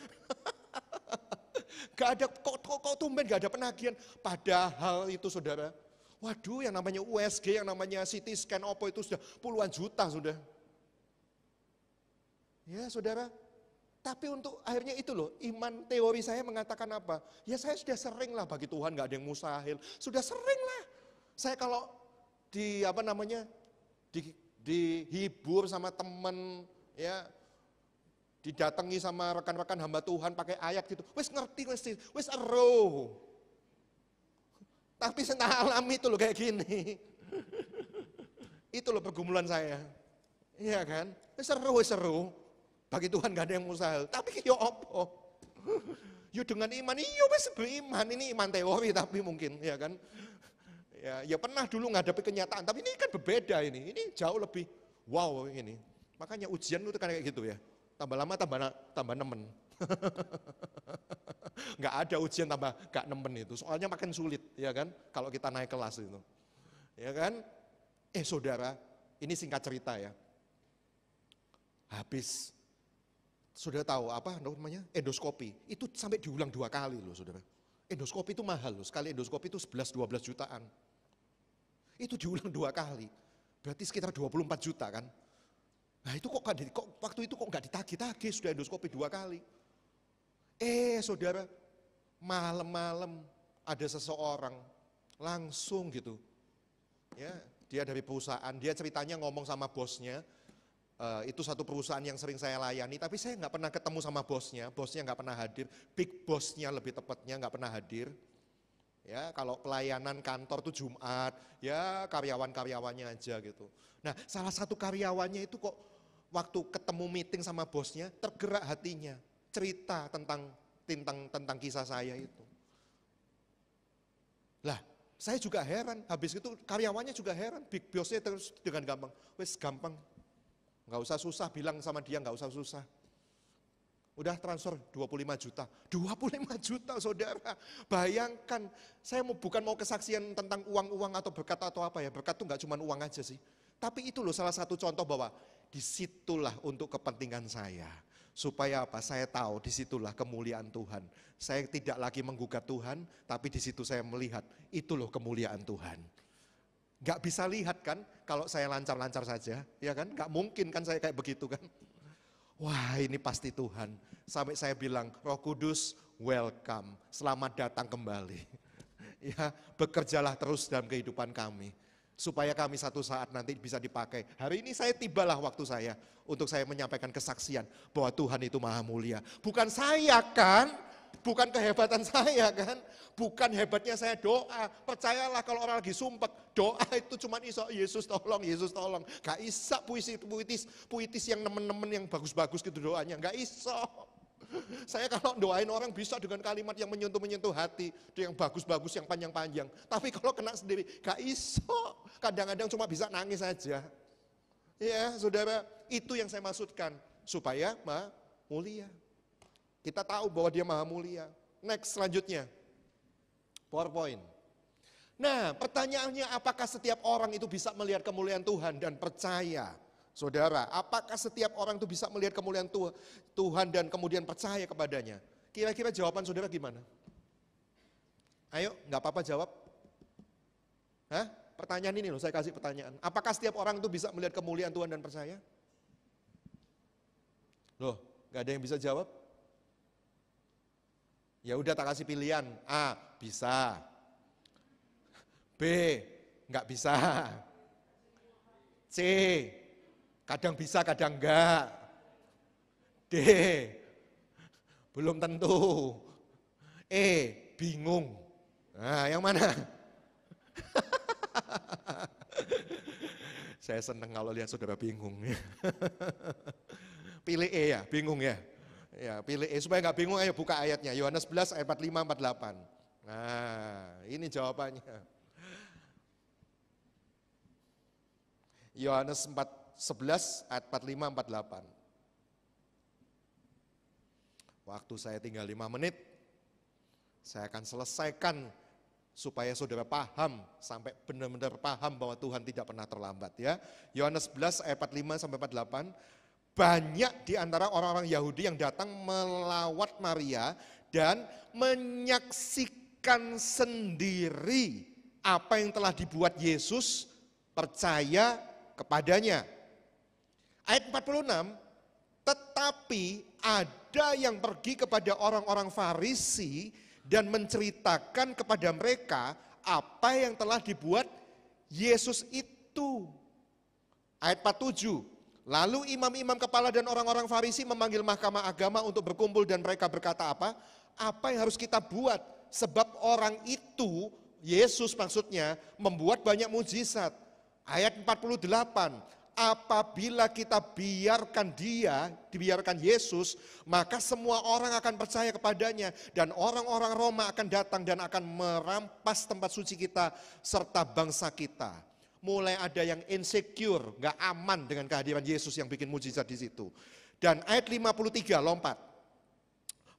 Gak ada, kok tumben gak ada penagihan. Padahal itu saudara, waduh yang namanya USG, yang namanya CT scan, opo itu sudah puluhan juta sudah. Ya saudara, tapi untuk akhirnya itu loh, iman teori saya mengatakan apa? Ya saya sudah sering lah bagi Tuhan, gak ada yang mustahil. Sudah sering lah. Saya kalau dihibur sama temen, ya didatangi sama rekan-rekan hamba Tuhan pakai ayat gitu, wis ngerti, wis ero. Tapi saya alami itu loh kayak gini. Itu loh pergumulan saya. Iya kan? Seru. Bagi Tuhan gak ada yang mustahil. Tapi yo opo. Yo dengan iman, iya wis beriman. Ini iman teori tapi mungkin ya kan. Ya pernah dulu ngadepi kenyataan. Tapi ini kan berbeda ini. Ini jauh lebih wow ini. Makanya ujian itu kan kayak gitu ya. Tambah lama tambah nemen. Nggak ada ujian tambah gak nemen itu, soalnya makin sulit ya kan kalau kita naik kelas itu. Ya kan? Saudara, ini singkat cerita ya. Habis sudah tahu apa namanya? Endoskopi. Itu sampai diulang 2 kali loh, Saudara. Endoskopi itu mahal loh. Sekali endoskopi itu 11-12 jutaan. Itu diulang 2 kali. Berarti sekitar 24 juta kan? Nah, itu kok waktu itu kok nggak ditagih-tagih, sudah endoskopi 2 kali. Saudara, malam-malam ada seseorang langsung gitu, ya dia dari perusahaan, dia ceritanya ngomong sama bosnya, itu satu perusahaan yang sering saya layani, tapi saya nggak pernah ketemu sama bosnya nggak pernah hadir, big bosnya lebih tepatnya nggak pernah hadir. Ya kalau pelayanan kantor tuh Jumat, ya karyawan-karyawannya aja gitu. Nah salah satu karyawannya itu kok waktu ketemu meeting sama bosnya tergerak hatinya, cerita tentang kisah saya itu. Lah, saya juga heran, habis itu karyawannya juga heran, big bossnya terus dengan gampang, wes gampang, nggak usah susah, bilang sama dia nggak usah susah. Udah transfer 25 juta. 25 juta saudara. Bayangkan, saya bukan mau kesaksian tentang uang-uang atau berkat atau apa ya. Berkat itu gak cuma uang aja sih. Tapi itu loh salah satu contoh bahwa disitulah untuk kepentingan saya. Supaya apa? Saya tahu disitulah kemuliaan Tuhan. Saya tidak lagi menggugat Tuhan, tapi disitu saya melihat itu loh kemuliaan Tuhan. Gak bisa lihat kan kalau saya lancar-lancar saja, ya kan? Gak mungkin kan saya kayak begitu kan? Wah ini pasti Tuhan. Sampai saya bilang, Roh Kudus welcome, selamat datang kembali. Ya, bekerjalah terus dalam kehidupan kami. Supaya kami satu saat nanti bisa dipakai. Hari ini saya tibalah waktu saya untuk saya menyampaikan kesaksian bahwa Tuhan itu maha mulia. Bukan saya kan, bukan kehebatan saya kan, bukan hebatnya saya doa. Percayalah kalau orang lagi sumpek, doa itu cuma iso Yesus tolong, Yesus tolong. Gak isa puitis yang nemen-nemen yang bagus-bagus gitu doanya, gak iso. Saya kalau doain orang bisa dengan kalimat yang menyentuh hati, itu yang bagus-bagus, yang panjang-panjang. Tapi kalau kena sendiri, gak iso. Kadang-kadang cuma bisa nangis saja. Ya saudara, itu yang saya maksudkan. Supaya maha mulia. Kita tahu bahwa dia maha mulia. Next selanjutnya, PowerPoint. Nah pertanyaannya apakah setiap orang itu bisa melihat kemuliaan Tuhan dan percaya? Saudara, apakah setiap orang itu bisa melihat kemuliaan Tuhan dan kemudian percaya kepadanya? Kira-kira jawaban saudara gimana? Ayo, nggak apa-apa jawab. Hah? Pertanyaan ini loh, saya kasih pertanyaan. Apakah setiap orang itu bisa melihat kemuliaan Tuhan dan percaya? Loh, nggak ada yang bisa jawab? Ya udah tak kasih pilihan. A, bisa. B, nggak bisa. C, kadang bisa, kadang enggak. D, belum tentu. E, bingung. Nah, yang mana? Saya senang kalau lihat saudara bingung. Pilih E ya, bingung ya. Ya, pilih E supaya nggak bingung, ayo buka ayatnya. Yohanes 11 ayat 45 48. Nah, ini jawabannya. Yohanes 11 ayat 45 48. Waktu saya tinggal 5 menit. Saya akan selesaikan supaya saudara paham, sampai benar-benar paham bahwa Tuhan tidak pernah terlambat ya. Yohanes 11 ayat 45 sampai 48. Banyak di antara orang-orang Yahudi yang datang melawat Maria dan menyaksikan sendiri apa yang telah dibuat Yesus, percaya kepadanya. Ayat 46, tetapi ada yang pergi kepada orang-orang Farisi dan menceritakan kepada mereka apa yang telah dibuat Yesus itu. Ayat 47, lalu imam-imam kepala dan orang-orang Farisi memanggil mahkamah agama untuk berkumpul dan mereka berkata apa? Apa yang harus kita buat? Sebab orang itu, Yesus maksudnya, membuat banyak mujizat. Ayat 48, apabila kita dibiarkan Yesus, maka semua orang akan percaya kepadanya dan orang-orang Roma akan datang dan akan merampas tempat suci kita serta bangsa kita. Mulai ada yang insecure, gak aman dengan kehadiran Yesus yang bikin mujizat di situ. Dan ayat 53 lompat.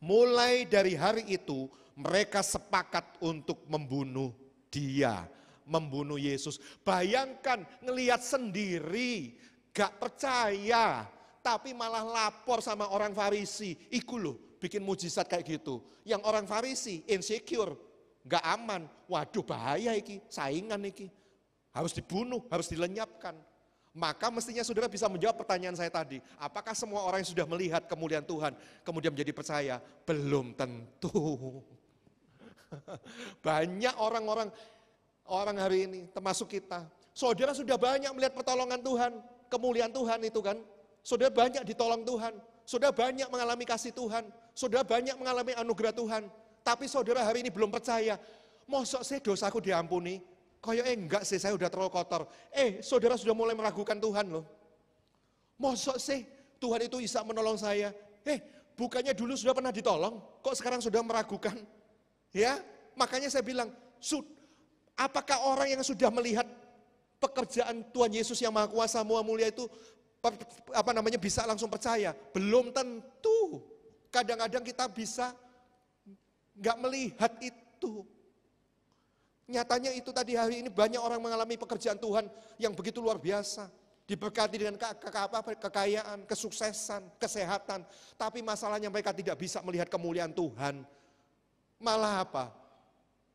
Mulai dari hari itu mereka sepakat untuk membunuh dia. Membunuh Yesus. Bayangkan ngelihat sendiri, gak percaya, tapi malah lapor sama orang Farisi. Iku loh, bikin mujizat kayak gitu. Yang orang Farisi insecure, gak aman. Waduh bahaya iki, saingan iki. Harus dibunuh, harus dilenyapkan. Maka mestinya saudara bisa menjawab pertanyaan saya tadi. Apakah semua orang yang sudah melihat kemuliaan Tuhan kemudian menjadi percaya? Belum tentu. Banyak orang hari ini, termasuk kita. Saudara sudah banyak melihat pertolongan Tuhan, kemuliaan Tuhan itu kan. Saudara banyak ditolong Tuhan, saudara banyak mengalami kasih Tuhan, saudara banyak mengalami anugerah Tuhan. Tapi saudara hari ini belum percaya, mosok sih dosaku diampuni? Kayak enggak sih, saya udah terlalu kotor. Saudara sudah mulai meragukan Tuhan loh. Mosok sih Tuhan itu bisa menolong saya? Bukannya dulu sudah pernah ditolong, kok sekarang sudah meragukan? Ya, makanya saya bilang, apakah orang yang sudah melihat pekerjaan Tuhan Yesus yang Maha Kuasa, Maha Mulia itu bisa langsung percaya? Belum tentu. Kadang-kadang kita bisa nggak melihat itu. Nyatanya itu tadi hari ini banyak orang mengalami pekerjaan Tuhan yang begitu luar biasa. Diberkati dengan kekayaan, kesuksesan, kesehatan. Tapi masalahnya mereka tidak bisa melihat kemuliaan Tuhan. Malah apa?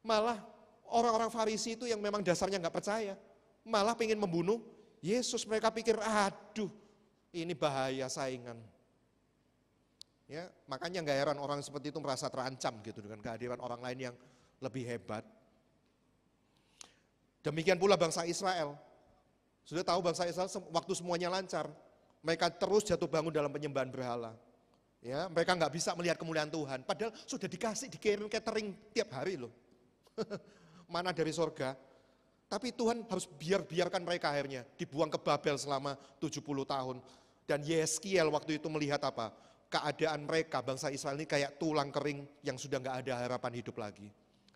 Malah orang-orang Farisi itu yang memang dasarnya nggak percaya. Malah pengen membunuh Yesus. Mereka pikir, aduh ini bahaya saingan. Ya, makanya nggak heran orang seperti itu merasa terancam gitu dengan kehadiran orang lain yang lebih hebat. Demikian pula bangsa Israel. Sudah tahu bangsa Israel waktu semuanya lancar, mereka terus jatuh bangun dalam penyembahan berhala. Ya, mereka nggak bisa melihat kemuliaan Tuhan. Padahal sudah dikirim catering tiap hari loh. Mana dari sorga. Tapi Tuhan harus biarkan mereka akhirnya dibuang ke Babel selama 70 tahun. Dan Yeskiel waktu itu melihat apa? Keadaan mereka, bangsa Israel ini kayak tulang kering yang sudah nggak ada harapan hidup lagi.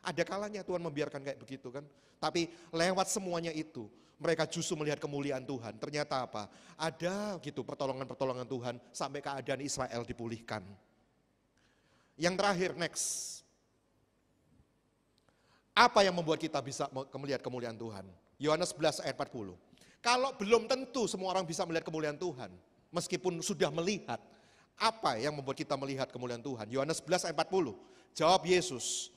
Ada kalanya Tuhan membiarkan kayak begitu kan. Tapi lewat semuanya itu, mereka justru melihat kemuliaan Tuhan. Ternyata apa? Ada gitu pertolongan-pertolongan Tuhan sampai keadaan Israel dipulihkan. Yang terakhir, next. Apa yang membuat kita bisa melihat kemuliaan Tuhan? Yohanes 11 ayat 40. Kalau belum tentu semua orang bisa melihat kemuliaan Tuhan, meskipun sudah melihat, apa yang membuat kita melihat kemuliaan Tuhan? Yohanes 11 ayat 40. Jawab Yesus,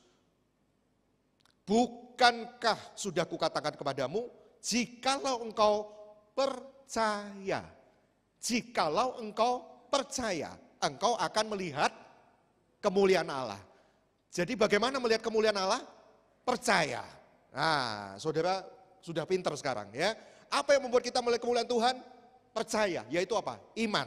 bukankah sudah kukatakan kepadamu, jikalau engkau percaya, engkau akan melihat kemuliaan Allah. Jadi bagaimana melihat kemuliaan Allah? Percaya. Nah, saudara sudah pintar sekarang ya. Apa yang membuat kita melihat kemuliaan Tuhan? Percaya, yaitu apa? Iman.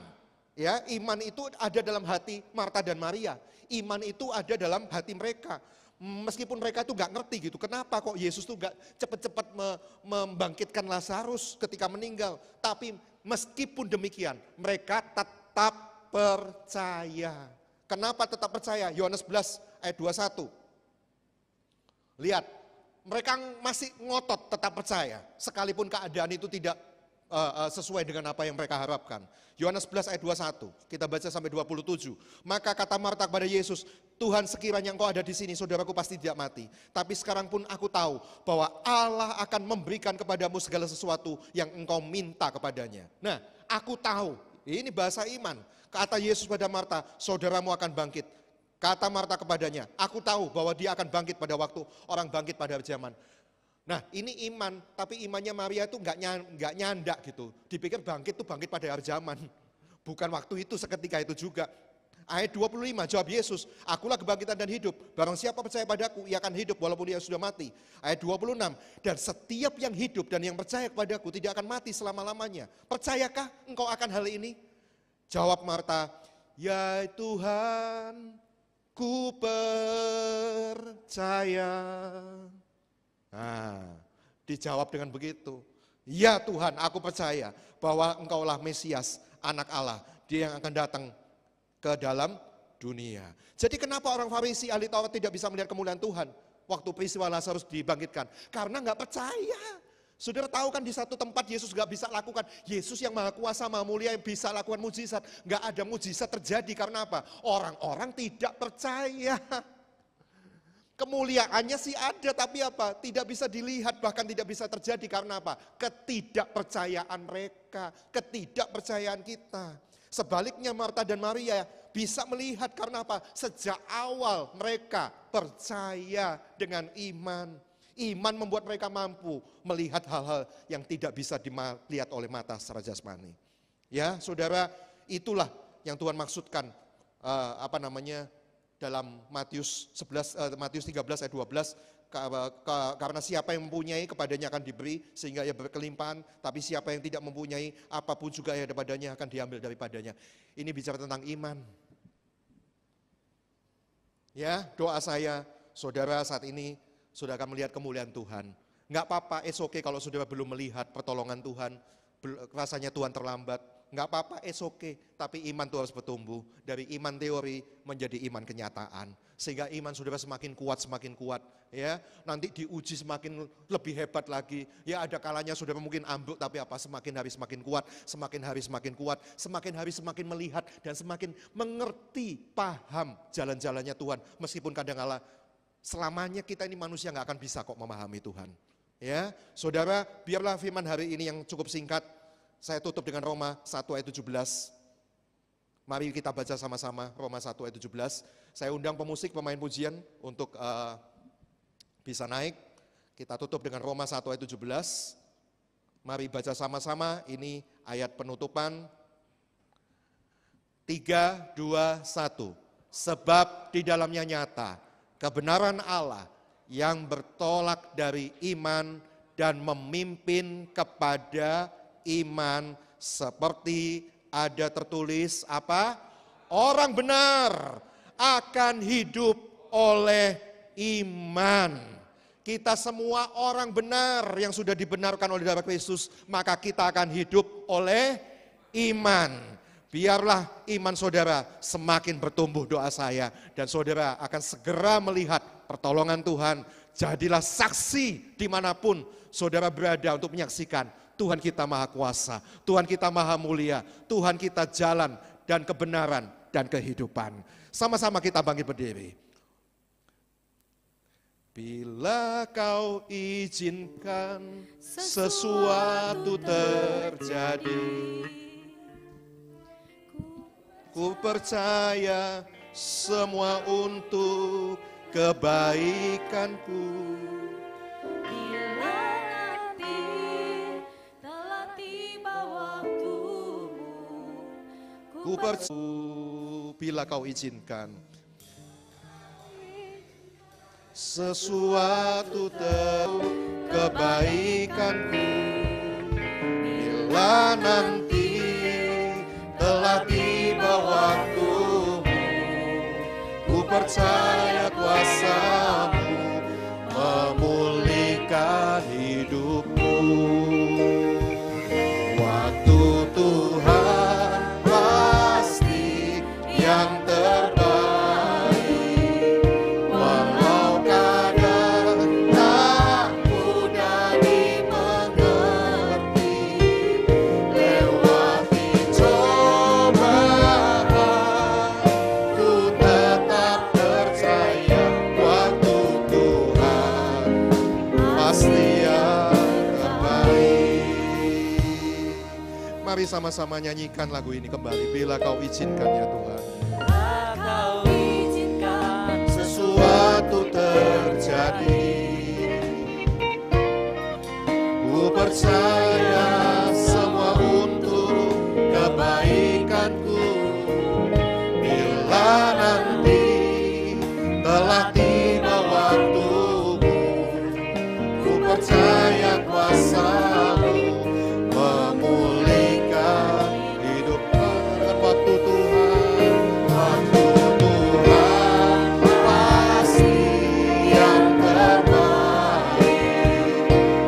Ya, iman itu ada dalam hati Marta dan Maria. Iman itu ada dalam hati mereka. Meskipun mereka itu gak ngerti gitu, kenapa kok Yesus tuh gak cepat-cepat membangkitkan Lazarus ketika meninggal. Tapi meskipun demikian, mereka tetap percaya. Kenapa tetap percaya? Yohanes 11 ayat 21. Lihat, mereka masih ngotot tetap percaya, sekalipun keadaan itu tidak sesuai dengan apa yang mereka harapkan. Yohanes 11 ayat 21, kita baca sampai 27. Maka kata Marta kepada Yesus, Tuhan sekiranya engkau ada di sini, saudaraku pasti tidak mati. Tapi sekarang pun aku tahu bahwa Allah akan memberikan kepadamu segala sesuatu yang engkau minta kepadanya. Nah, aku tahu, ini bahasa iman. Kata Yesus pada Marta, saudaramu akan bangkit. Kata Marta kepadanya, aku tahu bahwa dia akan bangkit pada waktu orang bangkit pada zaman. Nah ini iman, tapi imannya Maria itu nggak nyandak gitu. Dipikir bangkit itu bangkit pada hari zaman. Bukan waktu itu, seketika itu juga. Ayat 25, jawab Yesus, akulah kebangkitan dan hidup. Barang siapa percaya padaku, ia akan hidup walaupun dia sudah mati. Ayat 26, dan setiap yang hidup dan yang percaya kepadaku tidak akan mati selama-lamanya. Percayakah engkau akan hal ini? Jawab Marta, ya Tuhan, ku percaya. Nah, dijawab dengan begitu. Ya Tuhan, aku percaya bahwa engkaulah Mesias, anak Allah, dia yang akan datang ke dalam dunia. Jadi kenapa orang Farisi, ahli Taurat tidak bisa melihat kemuliaan Tuhan waktu peristiwa Lazarus dibangkitkan? Karena nggak percaya. Saudara tahu kan di satu tempat Yesus nggak bisa lakukan. Yesus yang maha kuasa, maha mulia yang bisa lakukan mujizat. Nggak ada mujizat terjadi karena apa? Orang-orang tidak percaya. Kemuliaannya sih ada tapi apa? Tidak bisa dilihat, bahkan tidak bisa terjadi karena apa? Ketidakpercayaan mereka, ketidakpercayaan kita. Sebaliknya Marta dan Maria bisa melihat karena apa? Sejak awal mereka percaya dengan iman. Iman membuat mereka mampu melihat hal-hal yang tidak bisa dilihat oleh mata secara jasmani. Ya, saudara, itulah yang Tuhan maksudkan dalam Matius 13 ayat 12, karena siapa yang mempunyai kepadanya akan diberi sehingga ia berkelimpahan, tapi siapa yang tidak mempunyai apapun juga yang ada padanya akan diambil daripadanya. Ini bicara tentang iman. Ya, doa saya, saudara saat ini sudah akan melihat kemuliaan Tuhan. Enggak apa-apa, it's okay kalau saudara belum melihat pertolongan Tuhan, rasanya Tuhan terlambat. nggak apa-apa, it's okay. Tapi iman itu harus bertumbuh dari iman teori menjadi iman kenyataan. Sehingga iman saudara semakin kuat, ya. Nanti diuji semakin lebih hebat lagi. Ya ada kalanya saudara mungkin ambruk, tapi apa? Semakin hari semakin kuat, semakin hari semakin kuat, semakin hari semakin melihat dan semakin mengerti, paham jalan-jalannya Tuhan. Meskipun kadang-kala selamanya kita ini manusia nggak akan bisa kok memahami Tuhan. Ya, saudara, biarlah firman hari ini yang cukup singkat. Saya tutup dengan Roma 1 ayat 17. Mari kita baca sama-sama Roma 1 ayat 17. Saya undang pemusik, pemain pujian untuk bisa naik. Kita tutup dengan Roma 1 ayat 17. Mari baca sama-sama, ini ayat penutupan. 3, 2, 1. Sebab di dalamnya nyata kebenaran Allah yang bertolak dari iman dan memimpin kepada iman, seperti ada tertulis apa? Orang benar akan hidup oleh iman. Kita semua orang benar yang sudah dibenarkan oleh darah Kristus, maka kita akan hidup oleh iman. Biarlah iman saudara semakin bertumbuh, doa saya, dan saudara akan segera melihat pertolongan Tuhan. Jadilah saksi dimanapun saudara berada untuk menyaksikan Tuhan kita maha kuasa, Tuhan kita maha mulia, Tuhan kita jalan dan kebenaran dan kehidupan. Sama-sama kita bangkit berdiri. Bila kau izinkan sesuatu terjadi, ku percaya semua untuk kebaikanku. Ku percaya bila kau izinkan sesuatu kebaikanku, bila nanti telah tiba waktumu, ku percaya kuasamu memulihkan hidupku. Waktu Tuhan pasti yang terbaik, walau kadang tak mudah dimengerti. Lewati cobaan, ku tetap percaya waktu Tuhan pasti yang terbaik. Mari sama-sama nyanyikan lagu ini kembali. Bila kau izinkan ya Tuhan, Kau izinkan sesuatu terjadi, ku percaya semua untuk kebaikanku. Bila nanti telah tiba waktumu, ku percaya kuasamu memulihkan hidup. Waktu Tuhan pasti yang terbaik,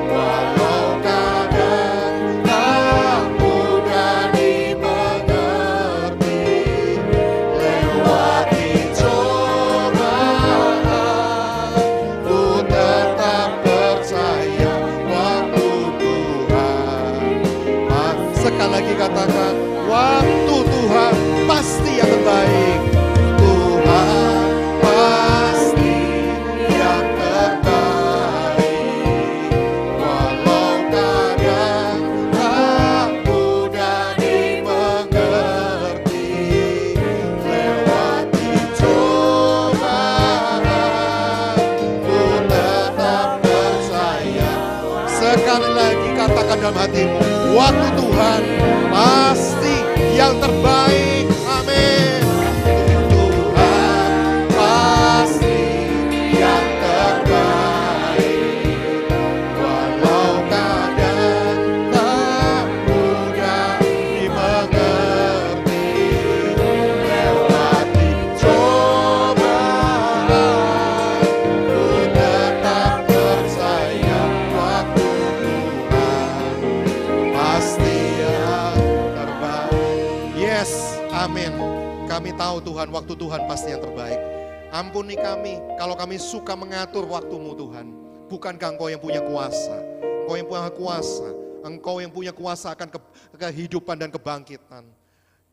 walau kadang tak mudah dimengerti. Lewati cobaan, ku tetap percaya waktu Tuhan. Sekali lagi katakan, waktu Tuhan pasti yang terbaik. Tuhan pasti yang terbaik, walau kadang tak mudah dimengerti. Lewati cobaan, ku tetap percaya. Sekali lagi katakan dalam hatimu, waktu Tuhan pasti yang terbaik. Amin. Tuhan pasti yang terbaik, walau kadang tak mudah dimengerti. Lewati cobaan, ku tetap percaya waktu Tuhan pasti yang terbaik. Kami tahu Tuhan, waktu Tuhan pasti yang terbaik. Ampuni kami kalau kami suka mengatur waktu-Mu Tuhan. Bukankah Engkau yang punya kuasa? Engkau yang punya kuasa. Engkau yang punya kuasa akan kehidupan dan kebangkitan.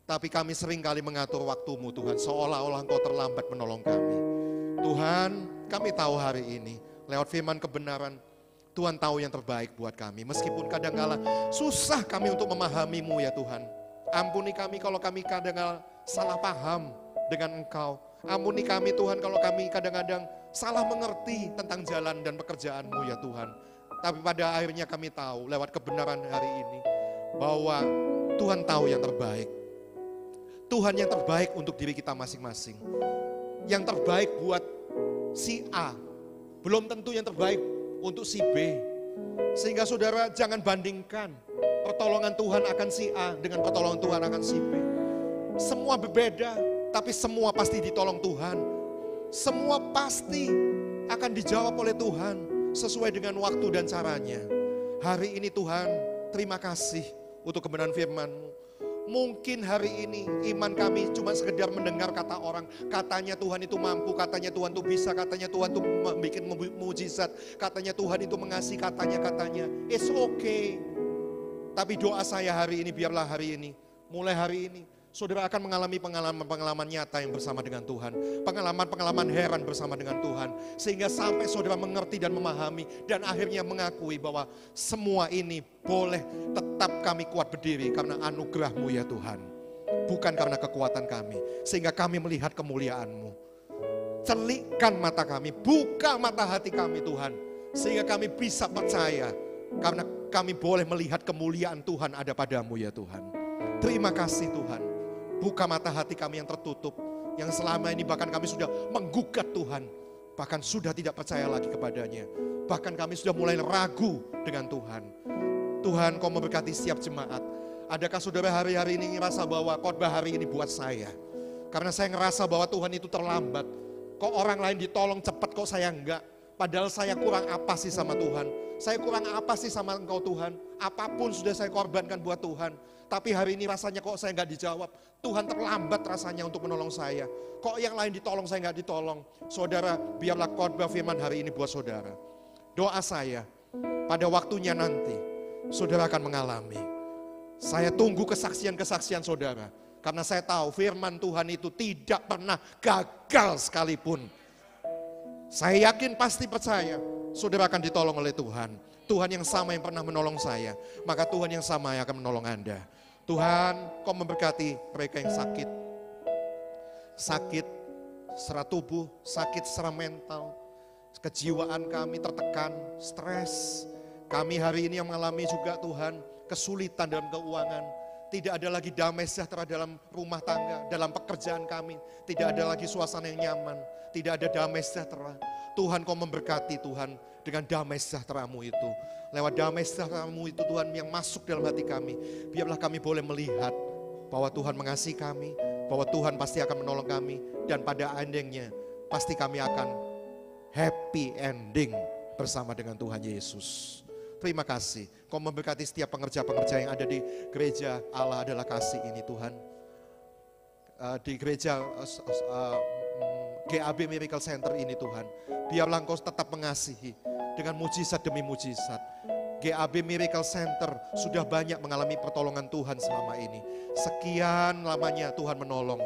Tapi kami sering kali mengatur waktu-Mu Tuhan, seolah-olah Engkau terlambat menolong kami. Tuhan, kami tahu hari ini, lewat firman kebenaran, Tuhan tahu yang terbaik buat kami. Meskipun kadang-kala susah kami untuk memahami-Mu ya Tuhan. Ampuni kami kalau kami kadang-kala salah paham dengan Engkau. Ampuni kami Tuhan kalau kami kadang-kadang salah mengerti tentang jalan dan pekerjaan-Mu ya Tuhan. Tapi pada akhirnya kami tahu lewat kebenaran hari ini bahwa Tuhan tahu yang terbaik. Tuhan yang terbaik untuk diri kita masing-masing. Yang terbaik buat si A, belum tentu yang terbaik untuk si B. Sehingga saudara jangan bandingkan pertolongan Tuhan akan si A dengan pertolongan Tuhan akan si B. Semua berbeda, tapi semua pasti ditolong Tuhan. Semua pasti akan dijawab oleh Tuhan sesuai dengan waktu dan caranya. Hari ini Tuhan, terima kasih untuk kebenaran firman-Mu. Mungkin hari ini iman kami cuma sekedar mendengar kata orang. Katanya Tuhan itu mampu, katanya Tuhan itu bisa, katanya Tuhan itu membuat mujizat, katanya Tuhan itu mengasihi, katanya. It's okay. Tapi doa saya hari ini, biarlah hari ini, mulai hari ini, saudara akan mengalami pengalaman-pengalaman nyata yang bersama dengan Tuhan. Pengalaman-pengalaman heran bersama dengan Tuhan. Sehingga sampai saudara mengerti dan memahami dan akhirnya mengakui bahwa semua ini boleh tetap kami kuat berdiri karena anugerah-Mu ya Tuhan. Bukan karena kekuatan kami. Sehingga kami melihat kemuliaan-Mu. Celikkan mata kami, buka mata hati kami Tuhan. Sehingga kami bisa percaya karena kami boleh melihat kemuliaan Tuhan ada padamu ya Tuhan. Terima kasih Tuhan. Buka mata hati kami yang tertutup, yang selama ini bahkan kami sudah menggugat Tuhan, bahkan sudah tidak percaya lagi kepadanya. Bahkan kami sudah mulai ragu dengan Tuhan. Tuhan, Kau memberkati setiap jemaat. Adakah saudara hari-hari ini ngerasa bahwa khotbah hari ini buat saya? Karena saya ngerasa bahwa Tuhan itu terlambat. Kok orang lain ditolong cepat, kok saya enggak? Padahal saya kurang apa sih sama Tuhan? Saya kurang apa sih sama Engkau Tuhan? Apapun sudah saya korbankan buat Tuhan. Tapi hari ini rasanya kok saya nggak dijawab. Tuhan terlambat rasanya untuk menolong saya. Kok yang lain ditolong, saya nggak ditolong. Saudara, biarlah khotbah firman hari ini buat saudara. Doa saya, pada waktunya nanti, saudara akan mengalami. Saya tunggu kesaksian-kesaksian saudara. Karena saya tahu firman Tuhan itu tidak pernah gagal sekalipun. Saya yakin pasti percaya, saudara akan ditolong oleh Tuhan. Tuhan yang sama yang pernah menolong saya, maka Tuhan yang sama yang akan menolong Anda. Tuhan, Kau memberkati mereka yang sakit. Sakit secara tubuh, sakit secara mental. Kejiwaan kami tertekan, stres. Kami hari ini yang mengalami juga Tuhan, kesulitan dalam keuangan. Tidak ada lagi damai sejahtera dalam rumah tangga, dalam pekerjaan kami. Tidak ada lagi suasana yang nyaman, tidak ada damai sejahtera. Tuhan Kau memberkati Tuhan dengan damai sejahtera-Mu itu. Lewat damai sejahtera-Mu itu Tuhan yang masuk dalam hati kami. Biarlah kami boleh melihat bahwa Tuhan mengasihi kami, bahwa Tuhan pasti akan menolong kami. Dan pada endingnya pasti kami akan happy ending bersama dengan Tuhan Yesus. Terima kasih. Kau memberkati setiap pengerja-pengerja yang ada di gereja Allah adalah kasih ini Tuhan. Di gereja GAB Miracle Center ini Tuhan. Biarlah Engkau tetap mengasihi dengan mujizat demi mujizat. GAB Miracle Center sudah banyak mengalami pertolongan Tuhan selama ini. Sekian lamanya Tuhan menolong.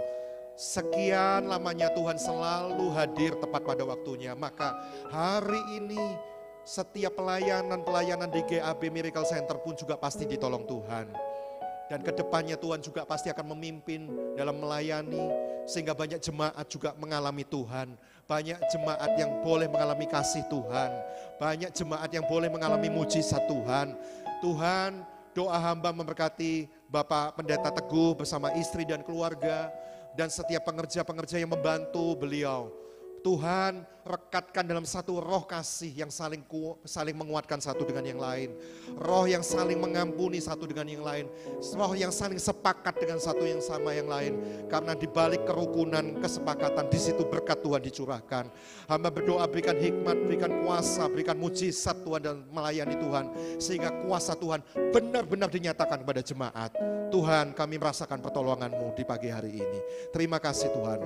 Sekian lamanya Tuhan selalu hadir tepat pada waktunya. Maka hari ini setiap pelayanan di GAB Miracle Center pun juga pasti ditolong Tuhan. Dan kedepannya Tuhan juga pasti akan memimpin dalam melayani. Sehingga banyak jemaat juga mengalami Tuhan. Banyak jemaat yang boleh mengalami kasih Tuhan. Banyak jemaat yang boleh mengalami mujizat Tuhan. Tuhan, doa hamba memberkati Bapak Pendeta Teguh bersama istri dan keluarga. Dan setiap pengerja-pengerja yang membantu beliau. Tuhan, rekatkan dalam satu roh kasih yang saling menguatkan satu dengan yang lain. Roh yang saling mengampuni satu dengan yang lain. Roh yang saling sepakat dengan satu yang sama yang lain. Karena di balik kerukunan, kesepakatan, di situ berkat Tuhan dicurahkan. Hamba berdoa berikan hikmat, berikan kuasa, berikan mujizat Tuhan dan melayani Tuhan. Sehingga kuasa Tuhan benar-benar dinyatakan kepada jemaat. Tuhan, kami merasakan pertolongan-Mu di pagi hari ini. Terima kasih Tuhan.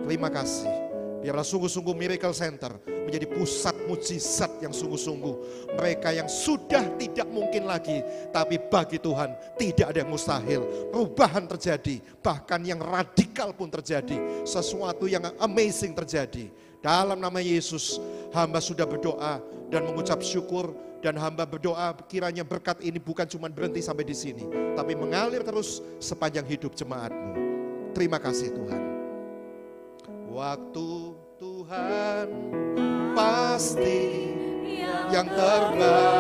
Terima kasih. Biarlah sungguh-sungguh Miracle Center menjadi pusat mujizat yang sungguh-sungguh. Mereka yang sudah tidak mungkin lagi, tapi bagi Tuhan tidak ada yang mustahil. Perubahan terjadi, bahkan yang radikal pun terjadi. Sesuatu yang amazing terjadi. Dalam nama Yesus, hamba sudah berdoa dan mengucap syukur. Dan hamba berdoa kiranya berkat ini bukan cuma berhenti sampai di sini, tapi mengalir terus sepanjang hidup jemaat-Mu. Terima kasih Tuhan. Waktu Tuhan pasti yang terbaik.